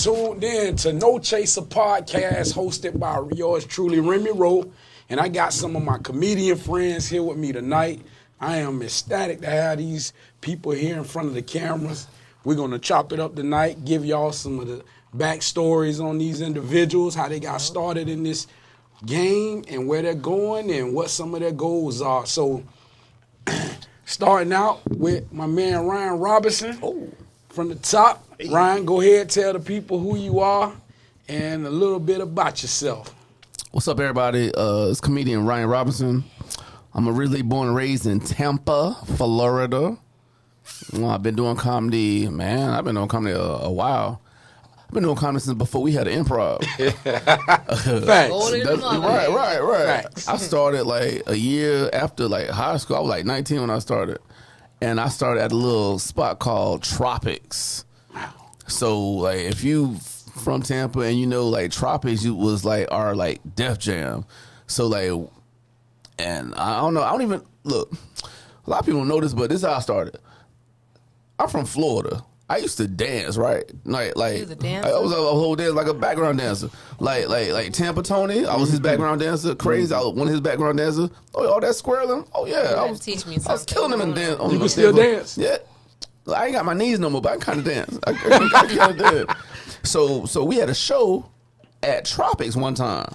tuned in to No Chaser Podcast, hosted by yours truly, Remy Rowe. And I got some of my comedian friends here with me tonight. I am ecstatic to have these people here in front of the cameras. We're going to chop it up tonight, give y'all some of the backstories on these individuals, how they got started in this game and where they're going and what some of their goals are. So, starting out with my man Ryan Robertson from the top. Ryan, go ahead, tell the people who you are and a little bit about yourself. What's up, everybody? It's comedian Ryan Robertson. I'm originally born and raised in Tampa, Florida. I've been doing comedy, man. I've been doing comedy a while. I've been doing comedy since before we had an improv. Facts. Right. Facts. I started like a year after like high school. I was like 19 when I started. And I started at a little spot called Tropics. So like if you from Tampa and you know like Tropics was like our like Def Jam. So like, and I don't know, I don't even, look, a lot of people don't know this, but this is how I started. I'm from Florida. I used to dance, right? Like You was a dancer? I was a whole dance, like a background dancer. Like Tampa Tony, I was his background dancer. Crazy, I was one of his background dancers. Oh, all that swirling. Oh yeah, I was. Teach me I was something. killing him in dance. You can still dance? Yeah. I ain't got my knees no more, but I kind of dance. I kind of did. So we had a show at Tropics one time,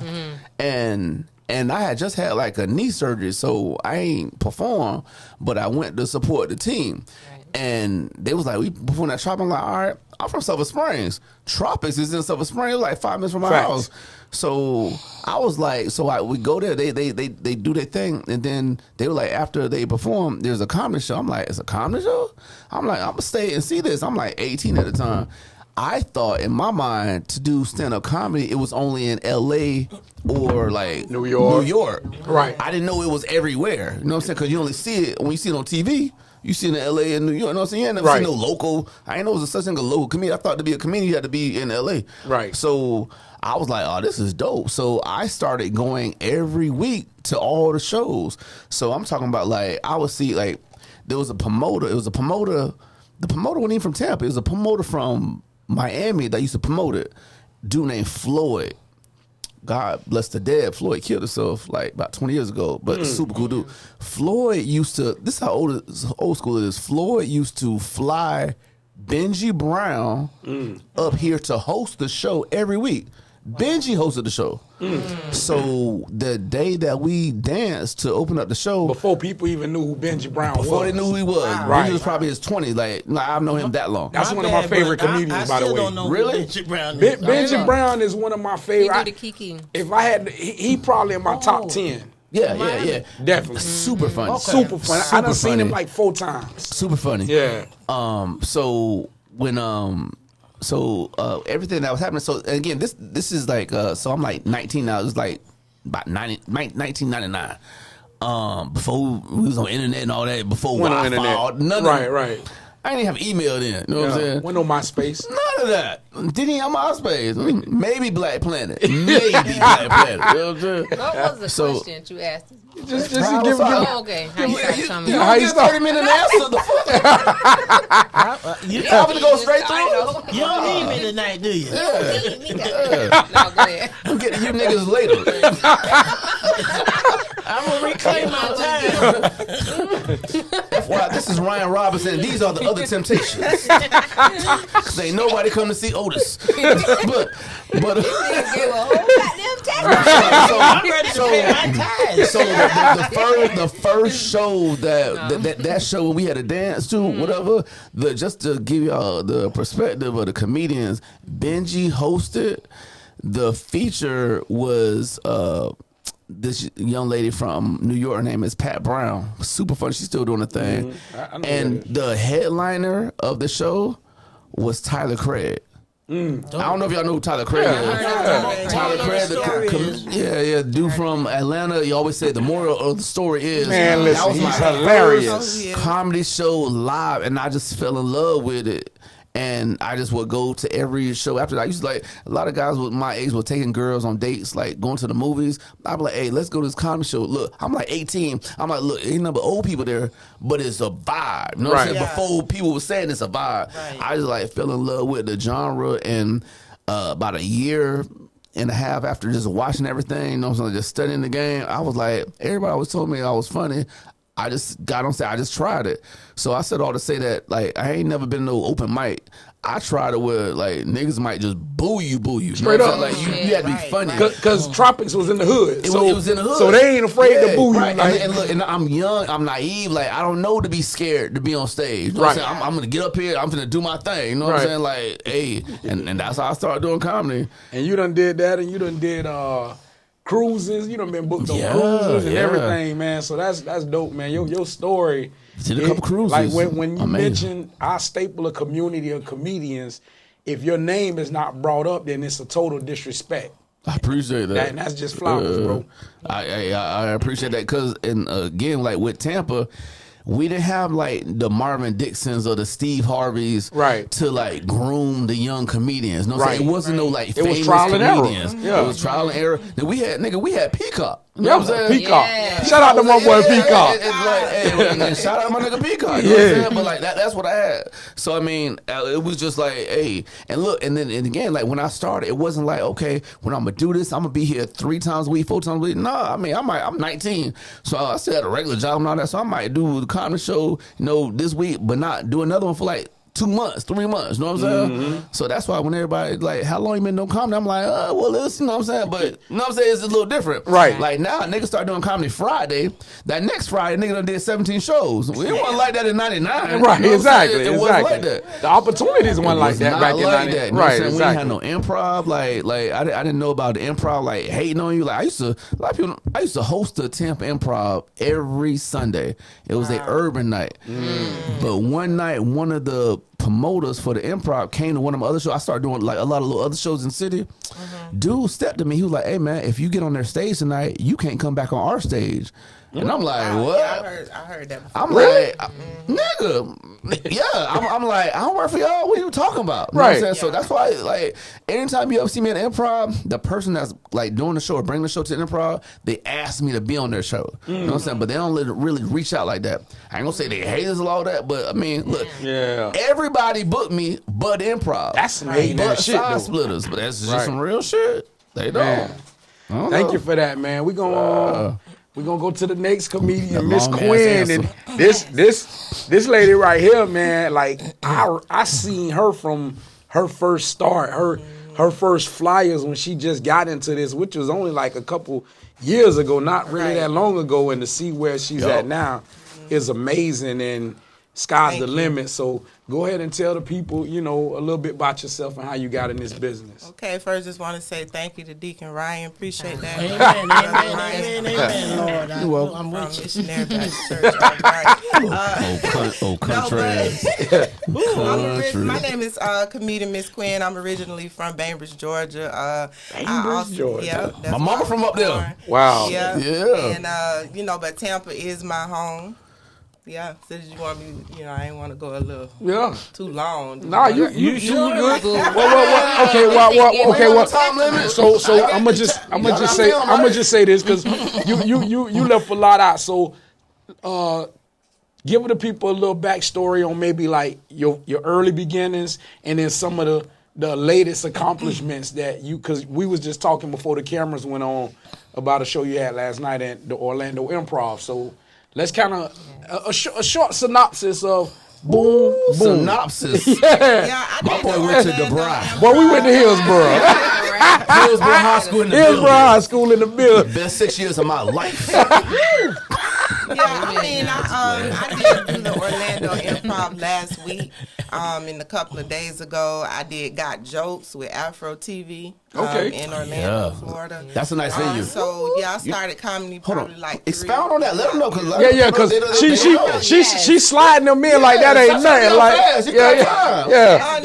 and I had just had like a knee surgery, so I ain't perform, but I went to support the team. And they was like, we performed at Tropics. I'm like, all right, I'm from Silver Springs. Tropics is in Silver Springs. It was like 5 minutes from my house. So I was like, we go there. They do their thing, and then they were like, after they perform, there's a comedy show. I'm like, it's a comedy show? I'm like, I'm gonna stay and see this. I'm like 18 at the time. I thought in my mind to do stand-up comedy, it was only in L.A. or like New York. Right. I didn't know it was everywhere. You know what I'm saying? Because you only see it when you see it on TV. You see it in L.A. and New York. You know what I'm saying? You ain't never seen no local. I ain't know it was such thing a local comedian. I thought to be a comedian, you had to be in L.A. Right. So I was like, oh, this is dope. So I started going every week to all the shows. So I'm talking about like, I would see like, there was a promoter. It was a promoter. The promoter wasn't even from Tampa. It was a promoter from Miami that used to promote it. Dude named Floyd. God bless the dead. Floyd killed himself like about 20 years ago, but super cool dude. Floyd used to, this is how old school it is. Floyd used to fly Benji Brown up here to host the show every week. Benji hosted the show. So the day that we danced to open up the show, Before people even knew who Benji Brown was. before they knew who he was, Right. Benji was probably his 20s. Like I've known him that long. That's one of my favorite comedians, by the way. Don't know Really? Who Benji Brown is. Benji Brown is one of my He favorite. do the Kiki. If I had, he probably in my top 10. Yeah. Definitely. Super funny. Super funny. I done seen him funny. like 4 times. Super funny. Yeah. So when everything that was happening. So again, this is like so I'm like 19 now. It was like about 1999. Before we was on internet and all that. Before Wi-Fi, none of Right. I didn't have email then. You know what I'm saying? Went on MySpace. None of that. Didn't even have MySpace. Maybe Black Planet. Maybe Black Planet. You know what I'm saying? What was the So- question that you asked? Just to How give was I- Oh, okay. How you got coming? You How don't you get start? 30 minute answer. The fuck? You I'm gonna go straight through. you don't need me tonight, do you? No, go ahead. I'm getting you niggas later. I'm gonna reclaim my time. Wow, this is Ryan Robinson. These are the other Temptations. Cause ain't nobody come to see Otis. but Give a whole goddamn tax. I'm ready to pay my tithes. so the first show that show when we had to dance to whatever, just to give y'all the perspective of the comedians, Benji hosted. The feature was this young lady from New York. Her name is Pat Brown. Super funny. She's still doing the thing. I know And that. the headliner of the show was Tyler Craig. I don't know if y'all know who Tyler Craig is. Tyler Craig, dude from Atlanta. You always say the moral of the story is, Man, that listen, was my he's hilarious. first comedy show live, and I just fell in love with it. And I just would go to every show after that. I used to like, a lot of guys with my age were taking girls on dates, like going to the movies. I'd be like, hey, let's go to this comedy show. Look, I'm like 18. I'm like, look, ain't number old people there, but it's a vibe. You know what I'm saying? Yeah. Before people were saying it's a vibe. Right. I just like fell in love with the genre, and about a year and a half after just watching everything, you know what I'm saying, just studying the game, I was like, everybody always told me I was funny. I just got on stage. I just tried it. So I said all to say that, like, I ain't never been to no open mic. I tried it where, like, niggas might just boo you. Straight up. Like, you had to be funny. Because Tropics was in the hood. It was in the hood. So they ain't afraid to boo you. Right. Like, And look, and I'm young, I'm naive. Like, I don't know to be scared to be on stage. You know what I'm saying? I'm going to get up here. I'm going to do my thing. You know what I'm saying? Like, hey. And that's how I started doing comedy. And you done did that, and you done did cruises. You done been booked on cruises and everything, man. So that's dope, man. Your story. Did a couple cruises. Like when you mention our staple of community of comedians, if your name is not brought up, then it's a total disrespect. I appreciate that. And that's just flowers, bro. I appreciate that because, and again, like with Tampa, we didn't have like the Marvin Dixons or the Steve Harveys to like groom the young comedians. No, it wasn't no like famous trial and comedians. error. Yeah. It was trial and error. Then we had Peacock. You know what I'm saying? Peacock. Yeah. Shout out to my boy Peacock. Shout out to my nigga Peacock. You know what I'm saying? But like that's what I had. So I mean, it was just like, hey, and look, and again, like when I started, it wasn't like, okay, when I'm gonna do this, I'm gonna be here 3 times a week, 4 times a week. No, I mean, I'm 19, so I still had a regular job and all that. So I might do the comedy show, you know, this week, but not do another one for like 2 months, 3 months, you know what I'm saying? So that's why when everybody like, how long you been doing comedy? I'm like, well, listen, you know what I'm saying? But you know what I'm saying? It's a little different. Right. Like now, niggas start doing comedy Friday. That next Friday, nigga done did 17 shows. It wasn't like that in 99. Right, you know exactly. It wasn't like that. The opportunities weren't like that back in 99. You know Right, exactly. We exactly. ain't had no improv. Like I didn't know about the improv, like hating on you. Like I used to host the Tampa Improv every Sunday. It was a urban night. But one night, one of the promoters for the improv came to one of my other shows. I started doing like a lot of little other shows in the city. Dude stepped to me. He was like, hey man, if you get on their stage tonight, you can't come back on our stage. And I'm like, what? Yeah, I heard that before. I'm like, nigga, yeah. I'm like, I don't work for y'all. What are you talking about? You know what I'm saying? So that's why, like, anytime you ever see me at improv, the person that's like doing the show or bringing the show to the improv, they ask me to be on their show. You know what I'm saying? But they don't really reach out like that. I ain't gonna say they hate us and all that, but I mean, look, everybody booked me but improv. That's some hating but shit, side though. splitters. But that's just some real shit. They don't. Thank you for that, man. We're gonna go to the next comedian, Miss long-ass Quinn, answer. and this lady right here, man. Like I seen her from her first start, her first flyers when she just got into this, which was only like a couple years ago, not really that long ago, and to see where she's at now is amazing, and sky's the limit. So go ahead and tell the people, you know, a little bit about yourself and how you got in this business. Okay, first just want to say thank you to Deacon Ryan. Appreciate that. Amen, Lord. I'm From with you. Missionary Baptist Church. Country. My name is comedian Miss Quinn. I'm originally from Bainbridge, Georgia. Georgia. Yeah, that's My mama where from I was up there. born. Wow. Yeah. Yeah. And, you know, but Tampa is my home. Yeah, so did you want me, you know, I didn't want to go a little too long. Nah, you good. Well, okay, what time limit? So I'm gonna just say this because you left a lot out. So give the people a little backstory on maybe like your early beginnings and then some of the latest accomplishments that you, because we was just talking before the cameras went on about a show you had last night at the Orlando Improv. So let's kind of a short synopsis of boom. Synopsis. I My did boy the went to Orlando DeBry. Well, we went to Hillsborough. Hillsborough High School in the Hillsborough building. High School in the building. Best 6 years of my life. Yeah, I mean, I did do the Orlando Improv last week. And a couple of days ago, I did Got Jokes with Afro TV in Orlando, Florida. That's a nice venue. So, yeah, I started comedy probably like 3 Expound on that. Let them know. Cause Because she sliding them in like that ain't nothing. Like,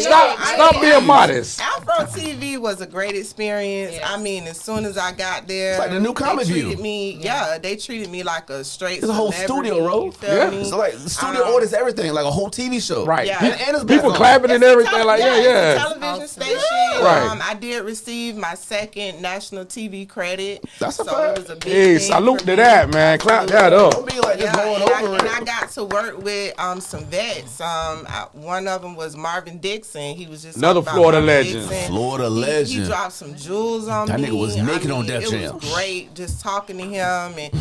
Stop being modest. Afro TV was a great experience. I mean, as soon as I got there, It's like the new Comic they View. treated me, they treated me like a straight It's a whole celebrity, studio, bro. you feel me? So like the studio orders everything, like a whole TV show. Right. Yeah. And it's People back on. clapping and everything. Like, It's a yeah. television station. Right. I did receive my second national TV credit. That's a so fact. it was a big Hey, thing salute for to me. that, man. Clap that up. Don't be like just going Yeah, over and it. I got to work with some vets. One of them was Marvin Dixon. He was just Another talking about Florida Marvin legend. Dixon. Florida He legend. He dropped some jewels on that me. That nigga was naked on Def Jam. It was great just talking to him and,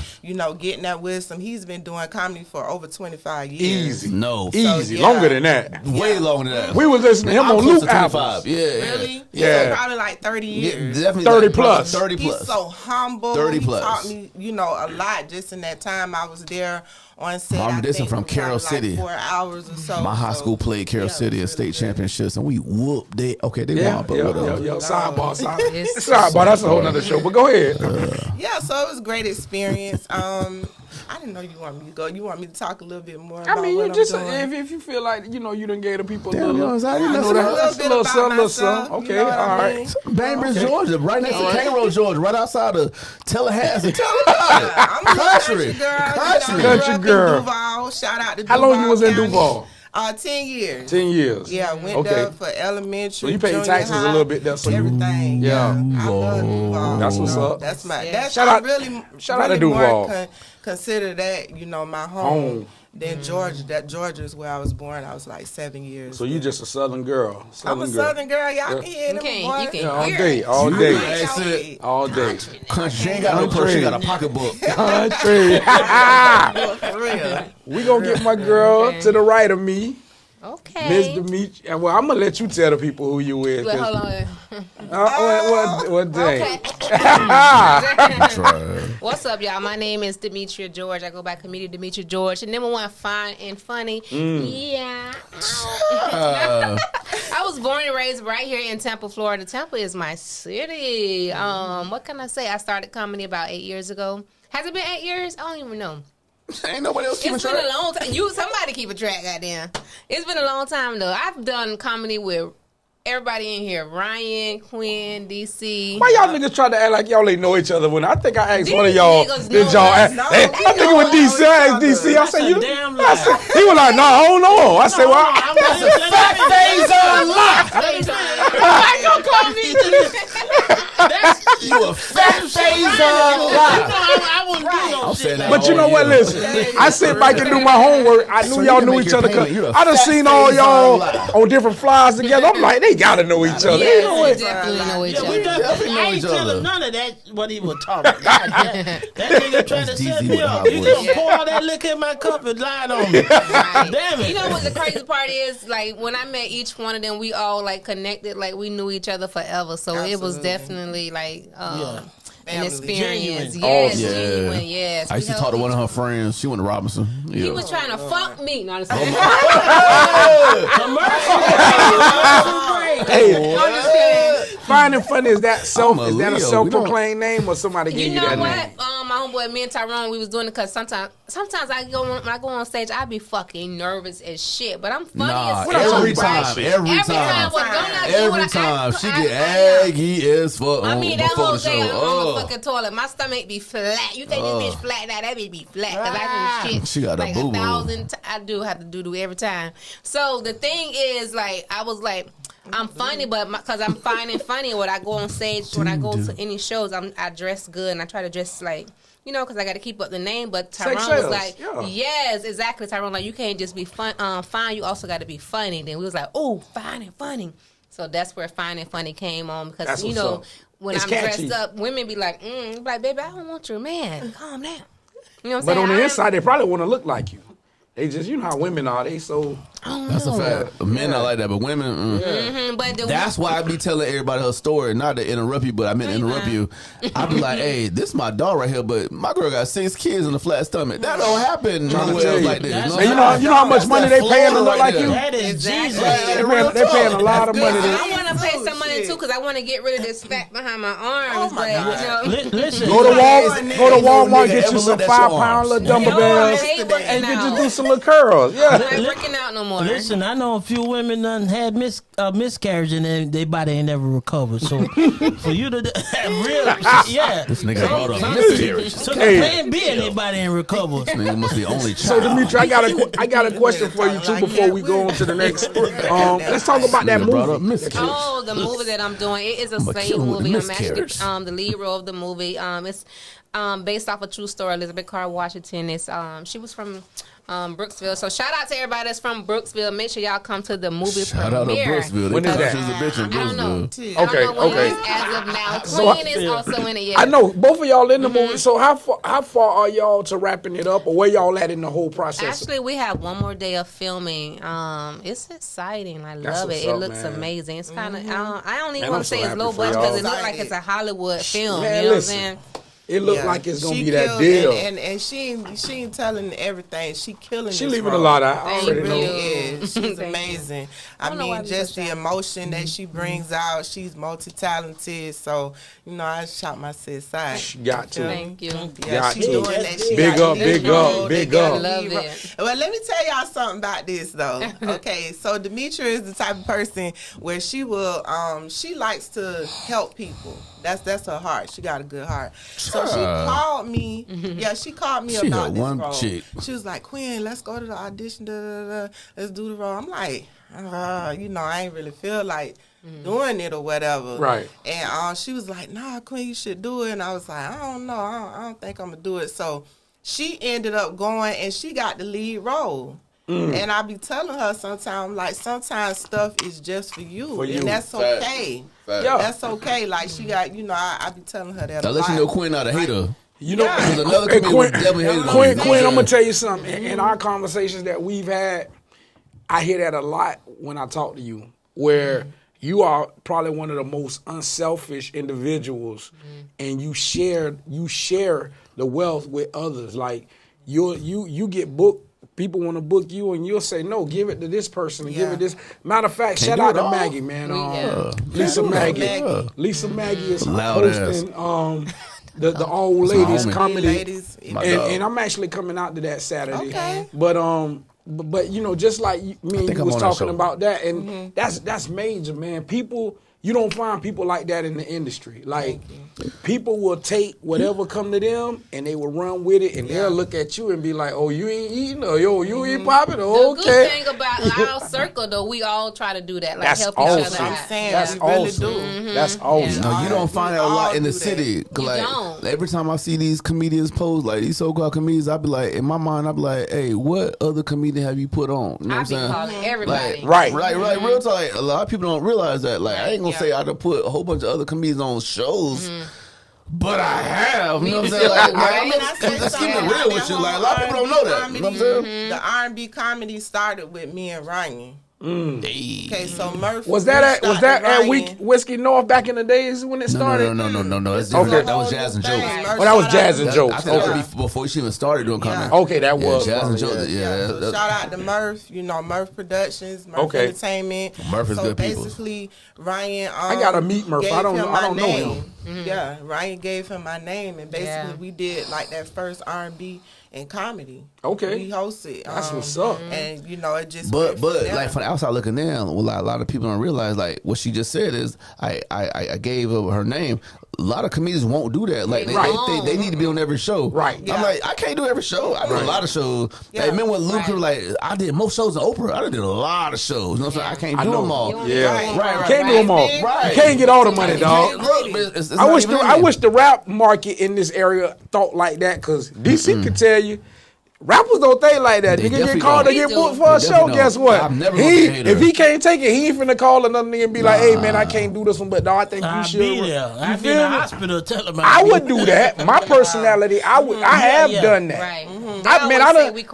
getting that wisdom. He's been doing comedy for over 25 years. Easy. No. Easy. So, Longer than that. Way longer than that. We was listening to him on loop albums. Yeah. Really? Yeah. Probably like 30 years. Yeah, definitely 30 like plus. 30 plus. He's so humble. 30 he plus. taught me, a lot just in that time I was there on set. Mom, this is from probably Carroll City. 4 hours or so. My high school played Carroll City at state championships, and we whooped they. Okay, they won, but whatever. Sidebar. That's a whole nother show. But go ahead. Yeah, so it was a great experience. I didn't know you want me to go. You want me to talk a little bit more about you what just I'm doing? if you feel like you done gave the people Damn, a little little something. Okay, all right. Bainbridge, Georgia, right next to Cairo, Georgia, right outside of Tallahassee. I'm a country girl. Country girl. Duval. Shout out to Duval. How long you was in County. Duval? 10 years. 10 years. Yeah, I went there for elementary. So you paid junior taxes high, a little bit there. So everything. Yeah. I love Duval. That's what's up. That's my. Yeah. That's Shout out to really Duval. more consider that my home. Then Georgia. That Georgia is where I was born. I was like 7 years. So you just a Southern girl. I'm a Southern girl. Y'all can hear them. You can all hear day, it. all day, That's it. all day. Country. She ain't got no purse. She got a pocketbook. Country. For real. We gonna get my girl to the right of me. Okay. Miss Demetria. Well, I'm gonna let you tell the people who you with. Well, hold on. What day? Okay. What's up, y'all? My name is Demetria George. I go by comedian Demetria George. And number one, fine and funny. Yeah. I was born and raised right here in Tampa, Florida. Tampa is my city. What can I say? I started comedy about 8 years ago. Has it been 8 years? I don't even know. Ain't nobody else keeping track. It's been a long time. Somebody keep a track, goddamn. It's been a long time though. I've done comedy with everybody in here: Ryan, Quinn, DC. Why y'all niggas try to act like y'all ain't know each other? When I think I asked These one of y'all, niggas did know y'all us. ask? No, Hey, we I think it was know DC. I asked each DC. I other. said That's you. a damn I said, lie. he was like, no, I don't know. I said, well, That's a fact phase Ain't gonna call me. You a fat phase I wouldn't do no shit like but you know what? Listen, I sit back and do my homework. I knew So you y'all can knew make each your other. payment. You're a I done fat seen all phase y'all online. on different flyers together. I'm like, they gotta know each other. Yeah, You know we what? definitely know each Yeah, we other. definitely know I ain't each other. telling none of that what he was talking about. That nigga trying to That's set DZ me with a up. hot You voice. just pour all that liquor in my cup and lied on me. Right. Damn it. You know what the crazy part is? Like when I met each one of them, we all like connected, like we knew each other forever. So it was Absolutely. definitely like an Family. experience. Genuine. Yes, Yeah. genuine. Yes. I used to We talk to helped one of each her friends. She went to Robinson. Yeah. He was trying to fuck me. No, I'm just Hey, I'm just kidding. fine and funny. Is that I'm a a Leo. self-proclaimed name or somebody gave You you know that what? name? My homeboy, me and Tyrone, we was doing it because sometimes when I go on stage, I be fucking nervous as shit. But I'm funny Nah, as fuck. every Right? time, every Every time. Well, don't I do Every what I time act- she I- get I- aggy as fuck I mean, that before whole the show. day, I'm on Oh. the fucking toilet. My stomach be flat. You think this bitch flat? Now that bitch be flat. Because I do shit She got a like boo-boo. 1,000 I do have to do every time. So the thing is, like, I was like, I'm funny, but because I'm fine and funny, when I go on stage, when I go to any shows, I dress good and I try to dress like, because I got to keep up the name. But Tyrone was sales, like, yeah. yes, exactly. Tyrone, like, you can't just be fine. You also got to be funny. Then we was like, oh, fine and funny. So that's where fine and funny came on because That's what's up. when It's I'm catchy. dressed up, women be like, baby, I don't want your man. Calm down. You know what I'm But saying? on the inside, they probably want to look like you. They just, you know how women are. They so. That's a fact. Men not like that, but women. But That's why I be telling everybody her story. Not to interrupt you, but I meant to interrupt you. I be like, hey, this my dog right here, but my girl got 6 kids in a flat stomach. That don't happen Trying to nowhere tell else you. like this. That's And you know how much money they paying to look like you? That is Exactly. Jesus. They paying a lot of money. I To, want to pay some money too because I want to get rid of this fat behind my arms. Oh, my but Listen. go to Walmart, get Ever you some looked at your 5-pound little arms? dumbbells, I hate working and get you out. do some little curls. I'm Yeah. not working out no more. Listen, I know a few women done had miscarriage and they body ain't never recovered. So for you to real, yeah. This nigga brought up miscarriage. So Hey. the plan B and they body ain't recovered. This nigga must be the only So child. Demetria, I got a question for you too before we go on to the next. Let's talk about that Nigga brought up movie. miscarriage. Oh, the movie that I'm doing. It is a I'ma slave kill him with movie. the I'm actually miscarriage. the lead role of the movie. It's based off a true story. Elizabeth Carr Washington is she was from Brooksville. So shout out to everybody that's from Brooksville. Make sure y'all come to the movie Shout premiere. out to Brooksville. When is that? I don't know. Okay, I don't know when okay. it is as of now. So Quinn is also in it. Yeah. I know both of y'all in the movie. So how far are y'all to wrapping it up, or where y'all at in the whole process? Actually, we have one more day of filming. It's exciting. I That's love what's it. It up, looks man. amazing. It's kind of. I don't even Man, want I'm to say so it's happy low for budget y'all. because it looks like it's a Hollywood film. Man, you know listen. what I'm saying? It looked like it's gonna She be that killed, deal. and she ain't telling everything. She killing. She this leaving role. a lot out. I Thank already you. know. Really is. She's Thank you. amazing. I don't know why mean, we just so the shy. emotion that she brings out. She's multi-talented. So, I shot my sis side. She got to. Thank you. Yeah, Got she to. doing that. She Big got up, the big lead up, role. big They got up. the lead Love role. it. Well, let me tell y'all something about this though. Okay, so Demetria is the type of person where she will, she likes to help people. That's her heart. She got a good heart. So she called me. Yeah, she called me She about got this one role. chick. She was like, Quinn, let's go to the audition. Let's do the role. I'm like, I ain't really feel like doing it or whatever. Right. And she was like, nah, Quinn, you should do it. And I was like, I don't know. I don't think I'm going to do it. So she ended up going and she got the lead role. And I be telling her sometimes, like, sometimes stuff is just for you. For you. And that's Fact. okay. Fact. Yeah. That's okay. Like, she got, I be telling her that Now a let lot. you know Quinn not a hater. You know, Yeah. There's another Hey, comedian who definitely hated on Quinn, you. Quinn, I'm gonna tell you something. In our conversations that we've had, I hear that a lot when I talk to you, where you are probably one of the most unselfish individuals, and you share the wealth with others. Like you get booked. People want to book you, and you'll say, no, give it to this person and give it this. Matter of fact, shout do out it to all. Maggie, man. Yeah. Lisa Maggie. Yeah. Lisa Maggie is Loud hosting the old ladies homie. comedy. Ladies, My dog. And I'm actually coming out to that Saturday. Okay. But just like me and think you I'm was on that talking show. about that, and that's major, man. You don't find people like that in the industry. Like people will take whatever come to them and they will run with it, and they'll look at you and be like, "Oh, you ain't eating, or yo, you ain't popping, The oh, good okay." thing about our circle, though, we all try to do that, like That's help awesome. each other I'm out. saying, That's we really awesome. do. That's awesome. No, you don't find that a We lot all in the do that. city. 'Cause, You like, don't. every time I see these comedians post, like these so-called comedians, I be like, in my mind, I be like, hey, what other comedian have you put on? You know I what be I'm saying? calling everybody. Right. Right, real talk. Like, a lot of people don't realize that. Like, I ain't gonna Yeah. say I done put a whole bunch of other comedians on shows, but I have. You know what I'm Me saying? too, Like, right? I mean, Can I say let's keep it something real about with that you. Like, a whole lot of people don't know that. R&B You know what I'm saying? comedy? The R&B comedy started with me and Ryan. Okay, so Murph Was that reached out at to Ryan. Whiskey North back in the days when it started? No. That's Okay. different. That was Jazz and Jokes. Oh, that was Jazz and Jokes. I think that Okay. was before she even started doing comedy. Okay, that was Jazz and probably, Jokes. yeah. Yeah, So that- shout out to Murph, Murph Productions, Murph Okay. Entertainment. Murph is so good people. basically, Ryan. I gotta meet Murph. gave I don't him know- my I don't know name. him. Yeah, Ryan gave him my name, and basically Yeah. we did like that first R&B and comedy. Okay. we hosted. That's what's up. And it just. But went from there. like from the outside looking in, a lot of people don't realize like what she just said is I gave her name. A lot of comedians won't do that. Like they need to be on every show. Right. I'm Yeah. like I can't do every show. I do a lot of shows. Yeah. Like, remember when Luke Right. was like I did more shows than Oprah. I did a lot of shows. You know what I'm saying? I can't I do know. them all. You don't Yeah. do it. Right. You can't do them all. Right. You can't get all the money, dog. Look, it's I not wish even the in I there. wish the rap market in this area thought like that, because DC could tell you. Rappers don't think like that. They Nigga get definitely called to don't. get They booked do. for a They show. definitely Guess don't. what? I'm never gonna be a hater. If he can't take it, he ain't finna call another nigga and be like, "Hey man, I can't do this one, but no, I think you I'll should." be there. You I'll be in feel the me? hospital. Tell him I would do that. My personality, I have yeah. done that. Right.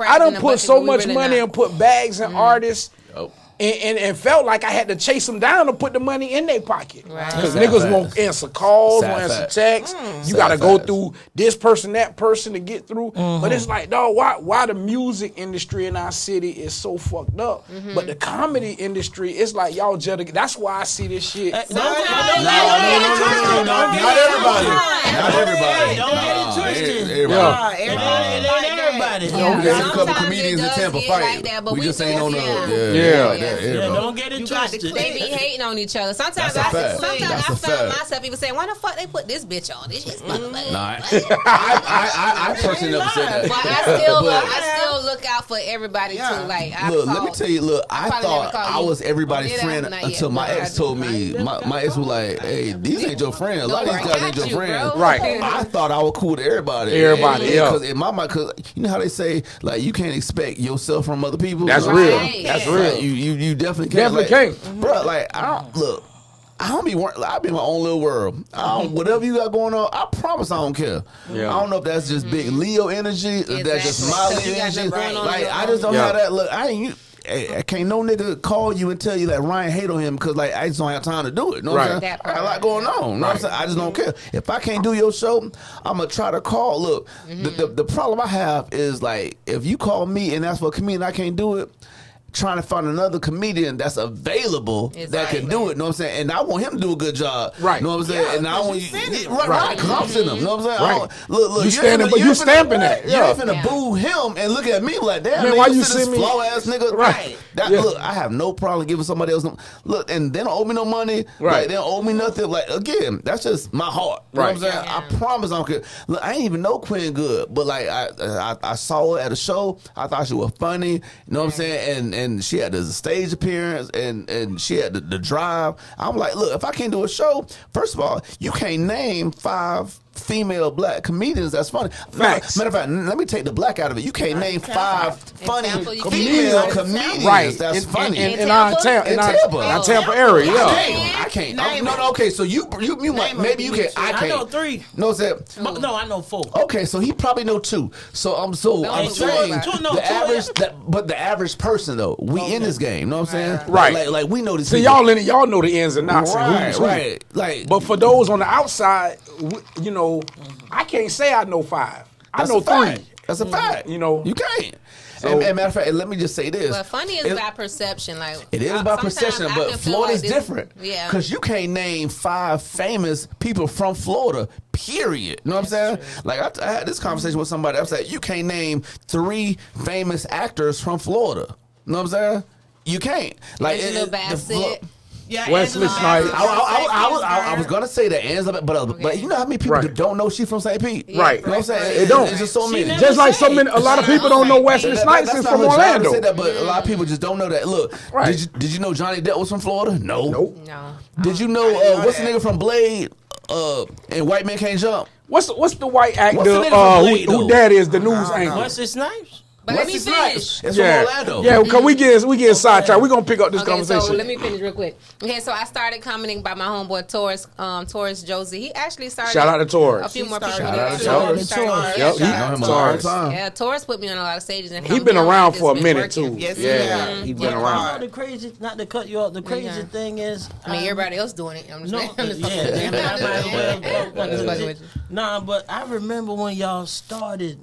I done put so much money and put bags in artists. Oh. And felt like I had to chase them down to put the money in their pocket. Right. Because Sad niggas facts. won't answer calls, Sad won't answer facts. texts. You Sad got to go facts. through this person, that person to get through. But it's like, dog, why the music industry in our city is so fucked up? But the comedy industry, it's like y'all just. That's why I see this shit. Don't No, not everybody. Not everybody. Don't get it Nah, twisted. everybody. It ain't everybody. Yeah. There's a couple Sometimes comedians it in does Tampa get fight. like that, but we just ain't on the Yeah. Yeah, don't get it You got to twisted. They be hating on each other. Sometimes That's a fact. sometimes That's I a found fact. myself even saying, "Why the fuck they put this bitch on? This shit's motherfucker." Nah, I personally never said that. But I still look out for everybody too. Like, look, let me tell you. Look, I thought I was everybody's Yeah, friend not until yet. my ex told me. My ex was like, "Hey, these ain't your friends. A lot of these guys ain't your friends." bro. Right. I thought I was cool with everybody. Everybody, yeah. Because in my mind, because you know how they say, like, you can't expect yourself from other people. That's Like, real. Right. That's like, real. you definitely can't. Definitely like, can't. bro. Like, I don't be worried. I be in my own little world. Whatever you got going on, I promise I don't care. Yeah. I don't know if that's just big Leo energy, if that's just my Exactly. Leo You got energy. nothing going on Like, your I just don't own. have that look. I can't no nigga call you and tell you that Ryan hate on him because like I just don't have time to do it. Know what I'm Right. saying? That I got a lot part. going on. Know what I'm saying? I just don't care. If I can't do your show, I'm gonna try to call. Look, the problem I have is like if you call me and ask for a comedian, I can't do it. Trying to find another comedian that's available that can do it, know what I'm saying? And I want him to do a good job, Right. Know what I'm saying? Yeah, and I 'cause want you you, send it. right? Because I'm sending him, know what I'm saying? I Right. don't- Look, You standing, but you stamping that. You Yeah. ain't finna boo him and look at me like, damn, Man, man, why you you send this send me- flaw ass nigga? Right. That, Yeah. Look, I have no problem giving somebody else look, and they don't owe me no money. Right. Like, they don't owe me nothing. Like, again, that's just my heart. You know what I'm Right. saying? Yeah. I promise I don't care. Look, I ain't even know Quinn good, but like I saw her at a show. I thought she was funny. You know what I'm saying? And she had the stage appearance and she had the drive. I'm like, look, if I can't do a show, first of all, you can't name 5 female black comedians that's funny. Facts. Matter of fact, let me take the black out of it. You can't name 5 funny Tampa, you female can't. comedians Right. that's funny. In our Tampa? In our Tampa. Tampa area, yeah. I can't. Name No, it. no, okay, so you might, maybe you can. I can't. I know 3. No, I'm But no, I know 4. okay, so he probably know 2. So I'm saying but the average person though, we in this game. Know what I'm saying? Right. Like we know this. So y'all in it, y'all know the ins and outs and Right, who's who. right. Like, But for those on the outside, you know, I can't say I know 5. I that's know a fact. 3. That's a fact. You know. you can't. So- and matter of fact, let me just say this. But funny is by perception. Like It is by sometimes perception, I but can feel Florida's like this- different. Yeah. Because you can't name 5 famous people from Florida, period. You know what I'm saying? Like, I had this conversation with somebody. I was like, you can't name 3 famous actors from Florida. You know what I'm saying? You can't. Like, Angela Bassett. Yeah, Wesley Angela Snipes. Bassett, I was gonna say that Angela, but you know how many people Right. don't know she from St. Pete? Right. You know what I'm saying? They don't. It's just so many. never Just like say. a lot of people don't know Wesley Snipes That's is not from her job to Orlando. say that, but a lot of people just don't know that. Look, Right. did you know Johnny Depp was from Florida? No. Nope. No. Did you know know what's the that. nigga from Blade? And White Man Can't Jump. What's the white actor What's the nigga from Blade, who though? dad is the news anchor? Wesley Snipes? But let me Wesley finish. Snipes. It's Yeah, from Orlando. yeah, because we get sidetracked. We're gonna pick up this Okay, so conversation. let me finish real quick. Okay, so I started commenting by my homeboy Taurus Josie. He actually started. Shout out to Taurus. A few more Shout people. out did to too. Taurus. He started- Taurus. Yep, shout I know out him to a long Taurus. time. Yeah, Taurus put me on a lot of stages. And He been around for a been minute working. too. Yes, he yeah, has. he been Yeah. You know around. the crazy, not to cut you off, the crazy Yeah. thing is... I mean, everybody else doing it. I'm just No, saying. I'm just yeah, fucking with you. I might as well- I'm just fucking with you. Nah, but I remember when y'all started,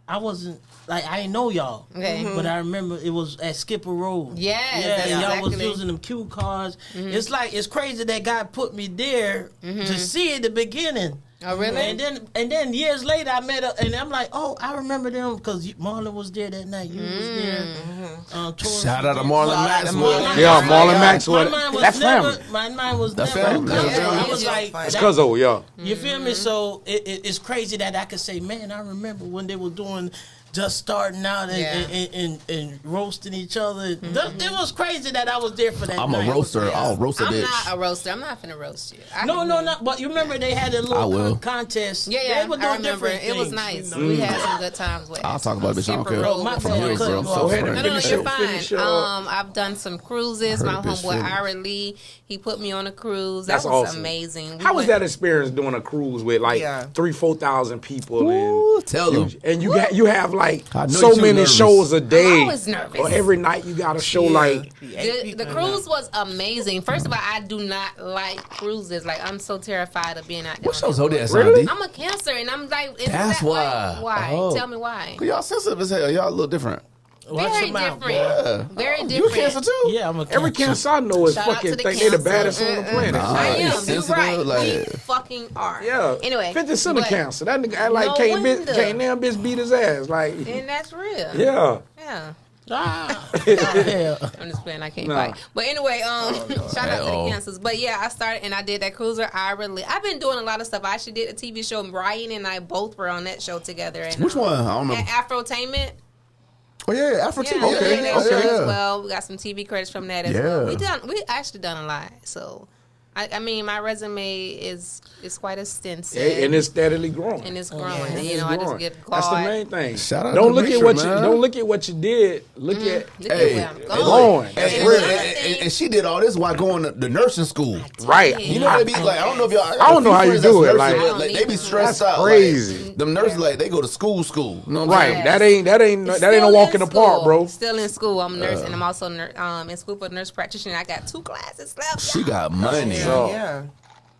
I wasn't, like, I didn't know y'all. Okay. But I remember it was at Skipper Road. Yes, Yeah, that's and y'all was exactly. using them cue cards. It's like, it's crazy that God put me there to see at the beginning. Oh, really? And then years later, I met her, and I'm like, oh, I remember them because Marlon was there that night. You was there. Taurus Shout was out to there. Marlon Shout out to Maxwell. Marlon. Yeah, Marlon My Maxwell. mind was That's never. family. My mind was That's never. family. comfortable. Yeah, I was yeah. like, It's It's cuzzo, yeah. you feel me? So it's crazy that I could say, man, I remember when they were doing just starting out and roasting each other. It was crazy that I was there for that. I'm night. a roaster. I'll roast a I'm bitch. not a roaster. I'm not finna roast you. No, but you remember they had a I will. little contest. Yeah, They were I doing remember. different It was things, nice. you know? We had some good times with. I'll talk about it, bitch. I don't Skipper care. Road. My From fault. here, Cut bro. you I'm off. so ahead. friend. No, Finish you're it, fine. finish it. I've done some cruises. My Purpose homeboy fitting. Ira Lee, he put me on a cruise. That's That was awesome. amazing. We How was went- that experience doing a cruise with like Yeah. 3,000-4,000 people Ooh, tell them. and you have like I know so you too many nervous. shows a day. I'm always nervous. Or every night you got a show like The cruise was amazing. First of all, I do not like cruises. Like, I'm so terrified of being out there. What on shows that Zodiac cruise. sign, Really? D? I'm a Cancer, and I'm like, isn't That's that why. Why? Oh. Tell me why. Y'all sensitive as hell. Y'all a little different. Watch Very them out, different. Yeah. Very You different. cancer too? Yeah, I'm a every cancer I know is Shout out fucking to the think they the cancer. baddest on the planet. Nah. I am. It's You're sensitive, right. We like- fucking are. Yeah. Anyway. 50 Cent of but- cancer. That nigga act like No can't wonder. damn bitch beat his ass. Like And that's real. yeah. Yeah. Yeah. I'm just playing. I can't Nah. fight. But anyway, shout out to Uh-oh. the cancers. But yeah, I started and I did that cruiser. I've been doing a lot of stuff. I actually did a TV show. Ryan and I both were on that show together. And, Which one? I don't At remember. Afrotainment. Oh yeah, Afro TV. Yeah, Okay, that show okay. as well. We got some TV credits from that as well. We actually done a lot. So, I mean, my resume is quite extensive, and it's steadily growing. And it's growing. Yeah, And, you know, I just get caught. That's the main thing. Shout out don't to look at Demetria, what man. you don't look at what you did. Look at where I'm going. And, That's real. and she did all this while going to nursing school. Right. You know they be like, I don't know if y'all. I don't know how you do it. Like they be stressed out. crazy. Like, them nurses like they go to school. You know what I'm Right. saying? That ain't no walk in the park, bro. Still in school. I'm a nurse, and I'm also in school for nurse practitioner. I got 2 classes left. She got money. Yeah.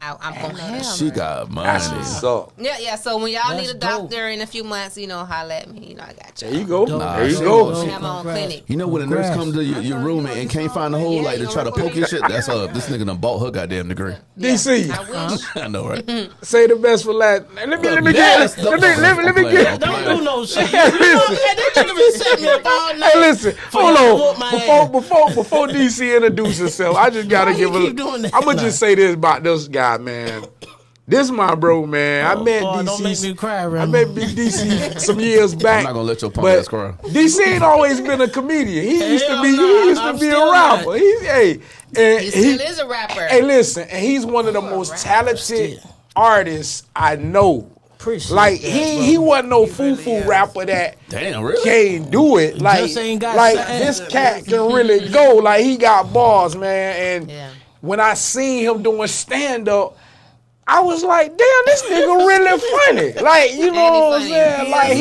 I'm gonna have. She got money. That's what's up. Yeah. So when y'all That's need a doctor in a few months, you know, holla at me. You know, I got you. There you go. Nah, There you she go. I have my own clinic. You know when a nurse comes to your room and can't find the hole, like to try to poke your shit. That's this nigga done bought her goddamn degree. DC. I wish. I know, right? Say the best for last. Let me get. Let me get. Don't do no shit. You know, that nigga been setting me up all night. Hey, listen. Hold on. Before DC introduce herself, I just gotta Why give you a. keep doing that? I'm gonna just say this about this guy, man. This my bro, man. I met boy, DC. don't make me cry, I Remy. met Big DC some years back. I'm not gonna let your punk but ass cry. DC ain't always been a comedian. He used to Hell be. no, He used I'm to be a still rapper. not. He still is a rapper. Hey, listen, and he's one of the most talented artists I know. Appreciate Like that, he wasn't no foo-foo rapper that Damn, really? can't do it. Like Just ain't got something. this cat can really go. Like he got bars, man. And Yeah. when I seen him doing stand-up, I was like, damn, this nigga really funny. Like, you know what I'm saying? Like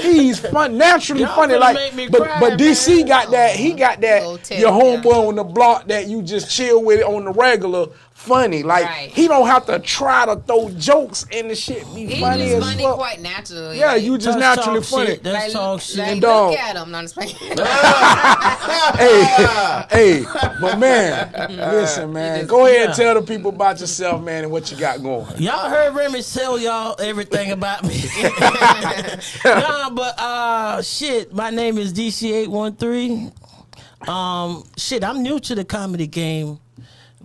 he's fun, naturally Y'all funny. finna Like, make me but cry, DC man. got that. He got that. Go tell Your him, homeboy on the block that you just chill with on the regular. Funny, like Right. he don't have to try to throw jokes and the shit be He funny just as funny fuck. quite naturally. Yeah, like, you just Let's naturally talk funny. shit. Let's talk shit. Like, Dog. look at him. No, I'm just playing. Hey, but man, listen, man. Go ahead and tell the people about yourself, man, and what you got going. Y'all heard Remy tell y'all everything about me. Nah, but shit, my name is DC813. Shit, I'm new to the comedy game.